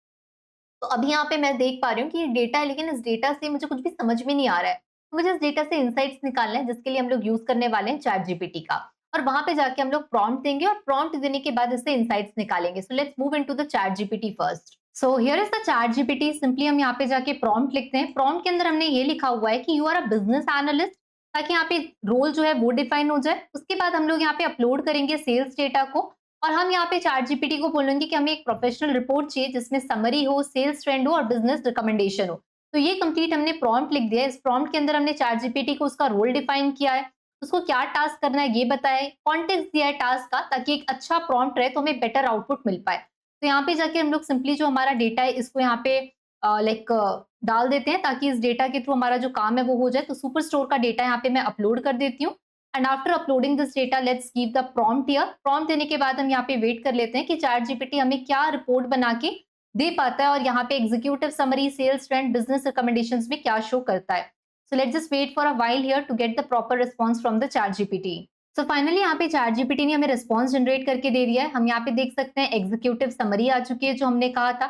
तो अभी यहाँ पे मैं देख पा रही हूँ कि ये डेटा है, लेकिन इस डेटा से मुझे कुछ भी समझ में नहीं आ रहा है। तो मुझे इस डेटा से इंसाइट्स निकालने हैं, जिसके लिए हम लोग यूज करने वाले हैं चैट जीपीटी का। और वहां पे जाके हम लोग प्रॉम्प्ट देंगे और प्रॉम्प्ट देने के बाद इससे इंसाइट्स निकालेंगे। So let's move into the chat GPT first. So here is the chat GPT. Simply हम यहाँ पे जाके प्रॉम्प्ट लिखते हैं। प्रॉम्प्ट के अंदर हमने ये लिखा हुआ है कि you are a business analyst, ताकि यहाँ पे रोल जो है वो डिफाइन हो जाए। उसके बाद हम लोग यहाँ पे अपलोड करेंगे सेल्स डेटा को, और हम यहाँ पे चैट जीपीटी को बोलेंगे कि हमें एक प्रोफेशनल रिपोर्ट चाहिए जिसमें समरी हो, सेल्स ट्रेंड हो और बिजनेस रिकमेंडेशन हो। तो ये कंप्लीट हमने प्रॉम्प्ट लिख दिया है। इस प्रॉम्प्ट के अंदर हमने चैट जीपीटी को उसका रोल डिफाइन किया है, उसको क्या टास्क करना है ये बताया है, कॉन्टेक्स्ट दिया है टास्क का, ताकि एक अच्छा प्रॉम्प्ट रहे तो हमें बेटर आउटपुट मिल पाए। तो यहाँ पे जाके हम लोग सिंपली जो हमारा डेटा है इसको यहाँ पे डाल देते हैं, ताकि इस डेटा के थ्रू हमारा जो काम है वो हो जाए। तो सुपर स्टोर का डेटा यहाँ पे मैं अपलोड कर देती हूँ। And after uploading this data let's give the prompt here. Prompt देने के बाद हम यहाँ पे वेट कर लेते हैं कि चैट जीपीटी हमें क्या रिपोर्ट बना के दे पाता है, और यहाँ पे executive summary, sales trend, business recommendations में क्या शो करता है। So let's just wait for a while here to get the proper response from the ChatGPT. So finally यहाँ पे चैट जीपीटी ने हमें रिस्पॉन्स जनरेट करके दे दिया है। हम यहाँ पे देख सकते हैं एग्जीक्यूटिव समरी आ चुकी है जो हमने कहा था,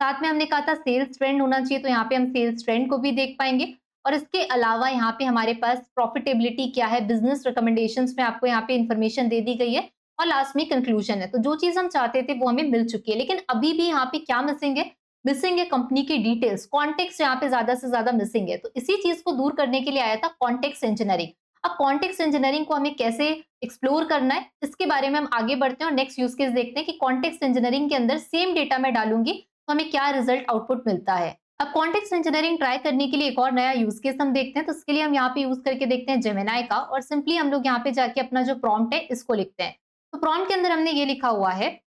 साथ में हमने कहा था सेल्स ट्रेंड होना चाहिए, तो यहाँ पे हम सेल्स ट्रेंड को भी देख पाएंगे। और इसके अलावा यहाँ पे हमारे पास प्रॉफिटेबिलिटी क्या है, बिजनेस रिकमेंडेशंस में आपको यहाँ पे इंफॉर्मेशन दे दी गई है, और लास्ट में कंक्लूजन है। तो जो चीज हम चाहते थे वो हमें मिल चुकी है, लेकिन अभी भी यहाँ पे क्या मिसिंग है, मिसिंग है कंपनी की डिटेल्स, कॉन्टेक्स्ट यहाँ पे ज्यादा से ज्यादा मिसिंग है। तो इसी चीज को दूर करने के लिए आया था कॉन्टेक्स्ट इंजीनियरिंग। अब कॉन्टेक्स्ट इंजीनियरिंग को हमें कैसे एक्सप्लोर करना है इसके बारे में हम आगे बढ़ते हैं और नेक्स्ट यूज केस देखते हैं कि कॉन्टेक्स्ट इंजीनियरिंग के अंदर सेम डेटा मैं डालूंगी तो हमें क्या रिजल्ट आउटपुट मिलता है। अब कॉन्टेक्स्ट इंजीनियरिंग ट्राई करने के लिए एक और नया यूज केस हम देखते हैं। तो इसके लिए हम यहाँ पे यूज करके देखते हैं जेमिनाई का, और सिंपली हम लोग यहाँ पे जाके अपना जो प्रॉम्प्ट है इसको लिखते हैं। तो प्रॉम्प्ट के अंदर हमने ये लिखा हुआ है,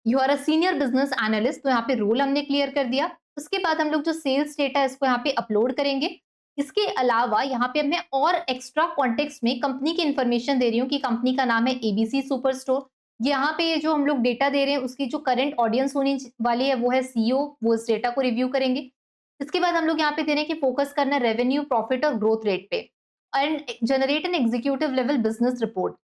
you are a senior business analyst. तो यहाँ पे रोल हमने क्लियर कर दिया। उसके बाद हम लोग जो सेल्स डेटा है इसको यहाँ पे अपलोड करेंगे। इसके अलावा यहाँ पे मैं और एक्स्ट्रा कॉन्टेक्स्ट में कंपनी की इंफॉर्मेशन दे रही हूँ कि कंपनी का नाम है एबीसी सुपर स्टोर। यहाँ पे जो हम लोग डेटा दे रहे हैं उसकी जो करंट ऑडियंस होनी वाली है वो है सीईओ, वो इस डेटा को रिव्यू करेंगे। इसके बाद हम लोग यहाँ पे दे रहे हैं कि फोकस करना है रेवेन्यू, प्रॉफिट और ग्रोथ रेट पे, and generate an executive level business report.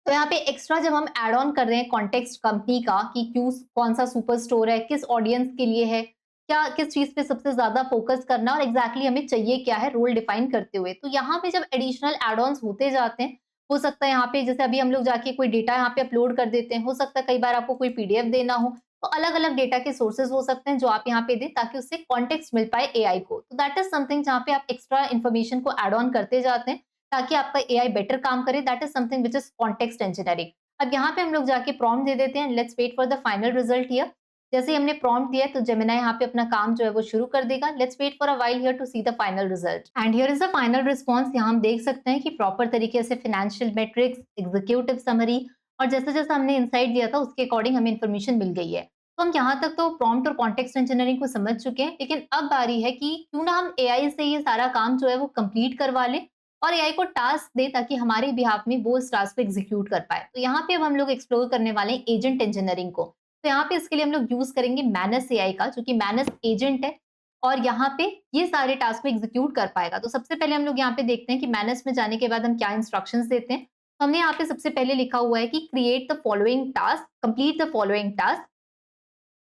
तो यहाँ पे एक्स्ट्रा जब हम ऐड ऑन कर रहे हैं कॉन्टेक्स्ट कंपनी का कि क्यों, कौन सा सुपर स्टोर है, किस ऑडियंस के लिए है, क्या किस चीज पे सबसे ज्यादा फोकस करना और एग्जैक्टली हमें चाहिए क्या है, रोल डिफाइन करते हुए। तो यहाँ पे जब एडिशनल एड ऑन्स होते जाते हैं, हो सकता है यहाँ पे जैसे अभी हम लोग जाके कोई डेटा यहाँ पे अपलोड कर देते हैं, हो सकता है कई बार आपको कोई पीडीएफ देना हो, तो अलग अलग डेटा के सोर्सेज हो सकते हैं जो आप यहाँ पे दें ताकि उससे कॉन्टेक्स्ट मिल पाए एआई को। तो दैट इज समथिंग जहाँ पे आप एक्स्ट्रा इन्फॉर्मेशन को एड ऑन करते जाते हैं ताकि आपका एआई बेटर काम करे। That is something which is context engineering. अब यहाँ पे हम लोग जाके प्रॉम्प्ट दे देते हैं, let's wait for the final result here. जैसे ही हमने प्रॉम्प्ट दिया तो जेमिनाई यहाँ पे अपना काम जो है वो शुरू कर देगा। Let's wait for a while here to see the final result, and here is the final response. यहाँ हम देख सकते हैं कि प्रॉपर तरीके से फाइनेंशियल मेट्रिक्स, एग्जीक्यूटिव समरी और जैसा जैसा हमने इंसाइट दिया था उसके अकॉर्डिंग हमें इन्फॉर्मेशन मिल गई है। तो हम यहाँ तक तो प्रॉम्प्ट और कॉन्टेक्स्ट इंजीनियरिंग को समझ चुके हैं, लेकिन अब बारी है कि क्यों ना हम एआई से ये सारा काम जो है वो कंप्लीट करवा लें और एआई को टास्क दे ताकि हमारे बिहाफ में वो इस टास्क को एग्जीक्यूट कर पाए। तो यहाँ पे अब हम लोग एक्सप्लोर करने वाले हैं एजेंट इंजीनियरिंग को। तो यहाँ पे इसके लिए हम लोग यूज करेंगे मैनस एआई का, जो कि मैनस एजेंट है और यहाँ पे ये सारे टास्क को एग्जीक्यूट कर पाएगा। तो सबसे पहले हम लोग यहाँ पे देखते हैं कि मैनस में जाने के बाद हम क्या इंस्ट्रक्शंस देते हैं। तो हमने यहाँ पे सबसे पहले लिखा हुआ है कि create the following task, complete the following task.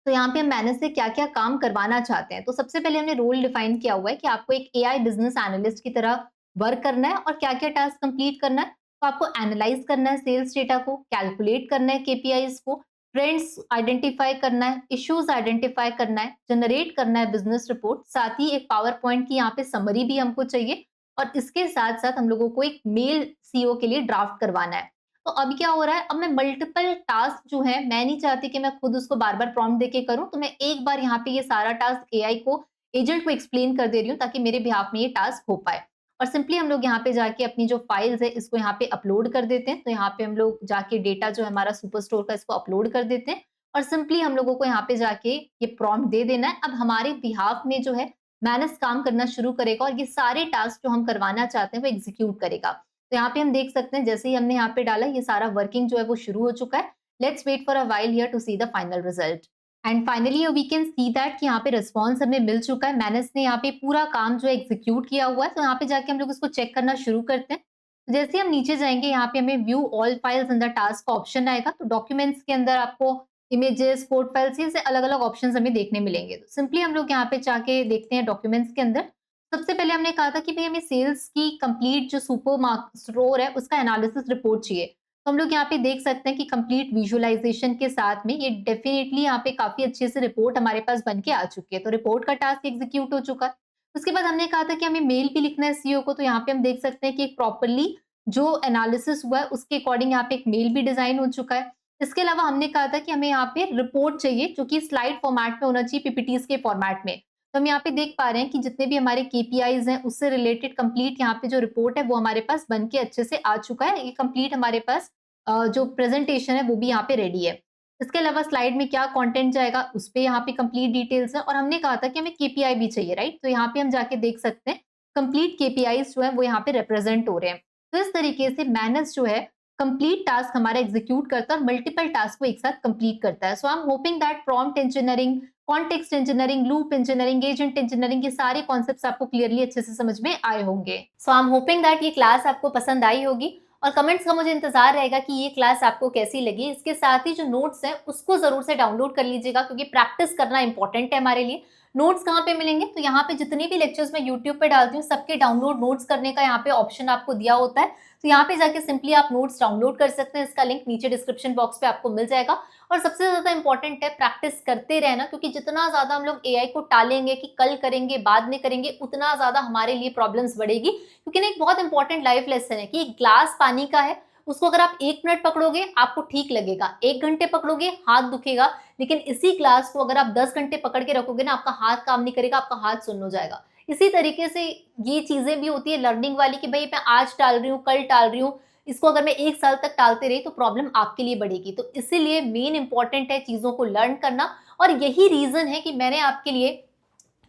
तो यहाँ पे हम मैनेज से क्या-क्या काम करवाना चाहते हैं। तो सबसे पहले हमने रोल डिफाइन किया हुआ है कि आपको एक एआई बिजनेस एनालिस्ट की तरह वर्क करना है और क्या-क्या टास्क कंप्लीट करना है। तो आपको एनालाइज करना है सेल्स डेटा को, कैलकुलेट करना है केपीआईज को, ट्रेंड्स आइडेंटिफाई करना है, इश्यूज आइडेंटिफाई करना है, जनरेट करना है बिजनेस रिपोर्ट, साथ ही एक पावर पॉइंट की यहाँ पे समरी भी हमको चाहिए और इसके साथ-साथ हम लोगों को एक मेल सीईओ के लिए ड्राफ्ट करवाना है। तो अब क्या हो रहा है, अब मैं मल्टीपल टास्क जो है मैं नहीं चाहती कि मैं खुद उसको बार-बार प्रॉम्प्ट देके करूँ, तो मैं एक बार यहाँ पे ये सारा टास्क एआई को, एजेंट को एक्सप्लेन कर दे रही हूँ ताकि मेरे बिहाफ में ये टास्क हो पाए। और सिंपली हम लोग यहाँ पे जाके अपनी जो फाइल्स है इसको यहाँ पे अपलोड कर देते हैं। तो यहाँ पे हम लोग जाके डेटा जो है हमारा सुपर स्टोर का इसको अपलोड कर देते हैं और सिंपली हम लोगों को यहाँ पे जाके ये प्रॉम्प्ट दे देना है। अब हमारे बिहाफ में जो है मैनेज काम करना शुरू करेगा और ये सारे टास्क जो हम करवाना चाहते हैं वो एग्जीक्यूट करेगा। तो यहाँ पे हम देख सकते हैं जैसे ही हमने यहाँ पे डाला ये सारा वर्किंग जो है वो शुरू हो चुका है। Let's wait for a while here to see the final result, and finally we can see that कि यहाँ पे रिस्पॉन्स हमें मिल चुका है। मैनेज ने यहाँ पे पूरा काम जो है एग्जीक्यूट किया हुआ है। तो यहाँ पे जाके हम लोग इसको चेक करना शुरू करते हैं। तो जैसे ही हम नीचे जाएंगे यहाँ पे हमें view all files in the task का ऑप्शन आएगा। तो डॉक्यूमेंट्स के अंदर आपको इमेजेस, कोड फाइल्स, ये से अलग अलग ऑप्शन हमें देखने मिलेंगे। तो सिंपली हम लोग यहाँ पे जाके देखते हैं डॉक्यूमेंट्स के अंदर। सबसे पहले हमने कहा था कि भई हमें सेल्स की कंप्लीट जो सुपर मार्क स्टोर है उसका एनालिसिस रिपोर्ट चाहिए। तो हम लोग यहाँ पे देख सकते हैं कि कंप्लीट विजुअलाइजेशन के साथ में ये डेफिनिटली यहाँ पे काफी अच्छे से रिपोर्ट हमारे पास बन के आ चुकी है। तो रिपोर्ट का टास्क एग्जीक्यूट हो चुका है। उसके बाद हमने कहा था कि हमें मेल भी लिखना है सीईओ को। तो यहाँ पे हम देख सकते हैं कि एक प्रॉपरली जो एनालिसिस हुआ है उसके अकॉर्डिंग यहाँ पे एक मेल भी डिजाइन हो चुका है। इसके अलावा हमने कहा था कि हमें यहाँ पे रिपोर्ट चाहिए जो कि स्लाइड फॉर्मेट में होना चाहिए, पीपीटीज के फॉर्मेट में। तो हम यहाँ पे देख पा रहे हैं कि जितने भी हमारे केपीआईज हैं उससे रिलेटेड कंप्लीट यहाँ पे जो रिपोर्ट है वो हमारे पास बन के अच्छे से आ चुका है। ये कंप्लीट हमारे पास जो प्रेजेंटेशन है वो भी यहाँ पे रेडी है। इसके अलावा स्लाइड में क्या कंटेंट जाएगा उस पे यहाँ पे कंप्लीट डिटेल्स है और हमने कहा था कि हमें केपीआई भी चाहिए, राइट। तो यहाँ पे हम जाके देख सकते हैं कंप्लीट केपीआईज जो है वो यहाँ पे रिप्रेजेंट हो रहे हैं। तो इस तरीके से मैनेज जो है कंप्लीट टास्क हमारा एग्जीक्यूट करता है और मल्टीपल टास्क को एक साथ कंप्लीट करता है। So I am hoping that prompt engineering, context engineering, loop engineering, agent engineering, ये सारे कॉन्सेप्ट्स आपको क्लियरली अच्छे से समझ में आए होंगे। सो आई एम होपिंग दैट ये क्लास आपको पसंद आई होगी और कमेंट्स का मुझे इंतजार रहेगा कि ये क्लास आपको कैसी लगी। इसके साथ ही जो नोट्स हैं उसको जरूर से डाउनलोड कर लीजिएगा क्योंकि प्रैक्टिस करना इंपॉर्टेंट है हमारे लिए। नोट्स कहाँ पे मिलेंगे, तो यहाँ पे जितने भी लेक्चर्स मैं यूट्यूब पे डालती हूँ सबके डाउनलोड नोट्स करने का यहाँ पे ऑप्शन आपको दिया होता है। तो यहाँ पे जाके सिंपली आप नोट्स डाउनलोड कर सकते हैं। इसका लिंक नीचे डिस्क्रिप्शन बॉक्स पे आपको मिल जाएगा। और सबसे ज्यादा इंपॉर्टेंट है प्रैक्टिस करते रहना, क्योंकि जितना ज्यादा हम लोग एआई को टालेंगे कि कल करेंगे, बाद में करेंगे, उतना ज्यादा हमारे लिए प्रॉब्लम्स बढ़ेगी। क्योंकि ना एक बहुत इंपॉर्टेंट लाइफ लेसन है कि ग्लास पानी का है, उसको अगर आप 1 मिनट पकड़ोगे आपको ठीक लगेगा, 1 घंटे पकड़ोगे हाथ दुखेगा, लेकिन इसी क्लास को अगर आप 10 घंटे पकड़ के रखोगे ना, आपका हाथ काम नहीं करेगा, आपका हाथ सुन्न हो जाएगा। इसी तरीके से ये चीजें भी होती है लर्निंग वाली कि भाई मैं आज टाल रही हूँ, कल टाल रही हूँ, इसको अगर मैं 1 साल तक टालते रही तो प्रॉब्लम आपके लिए बढ़ेगी। तो इसीलिए मेन इंपॉर्टेंट है चीजों को लर्न करना, और यही रीजन है कि मैंने आपके लिए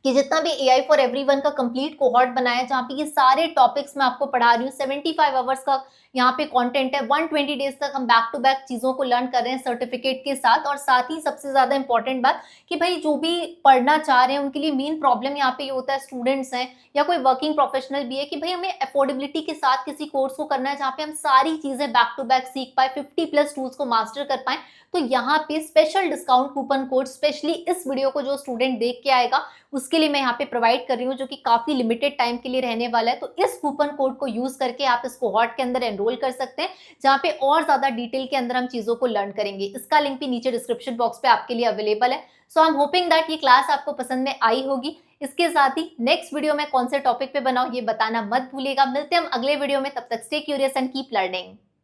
कि जितना भी एआई फॉर एवरीवन का कंप्लीट कोहॉर्ट बनाया है, जहाँ पे ये सारे टॉपिक्स मैं आपको पढ़ा रही हूँ, 75 आवर्स का यहाँ पे कंटेंट है, 120 डेज तक हम बैक टू बैक चीजों को लर्न कर रहे हैं सर्टिफिकेट के साथ। और साथ ही सबसे ज्यादा इंपॉर्टेंट बात कि भाई जो भी पढ़ना चाह रहे हैं उनके लिए मेन प्रॉब्लम यहाँ पे ये होता है, स्टूडेंट्स हैं या कोई वर्किंग प्रोफेशनल भी है, कि भाई हमें अफोर्डेबिलिटी के साथ किसी कोर्स को करना है जहाँ पे हम सारी चीजें बैक टू बैक सीख पाए, 50+ टूल्स को मास्टर कर पाए। तो यहाँ पे special discount coupon code specially इस वीडियो को जो स्टूडेंट देख के आएगा उसके लिए मैं यहाँ पे प्रोवाइड कर रही हूँ, जो कि काफी लिमिटेड टाइम के लिए रहने वाला है। तो इस कूपन कोड को यूज करके आप इस कोहॉर्ट के अंदर एनरोल कर सकते हैं, जहाँ पे और ज्यादा डिटेल के अंदर हम चीजों को लर्न करेंगे। इसका लिंक भी नीचे डिस्क्रिप्शन बॉक्स पे आपके लिए अवेलेबल है। So I am hoping that ये क्लास आपको पसंद में आई होगी। इसके साथ ही नेक्स्ट वीडियो में कौन से टॉपिक पे बनाऊं ये बताना मत भूलिएगा। मिलते हैं हम अगले वीडियो में, तब तक stay curious and keep learning.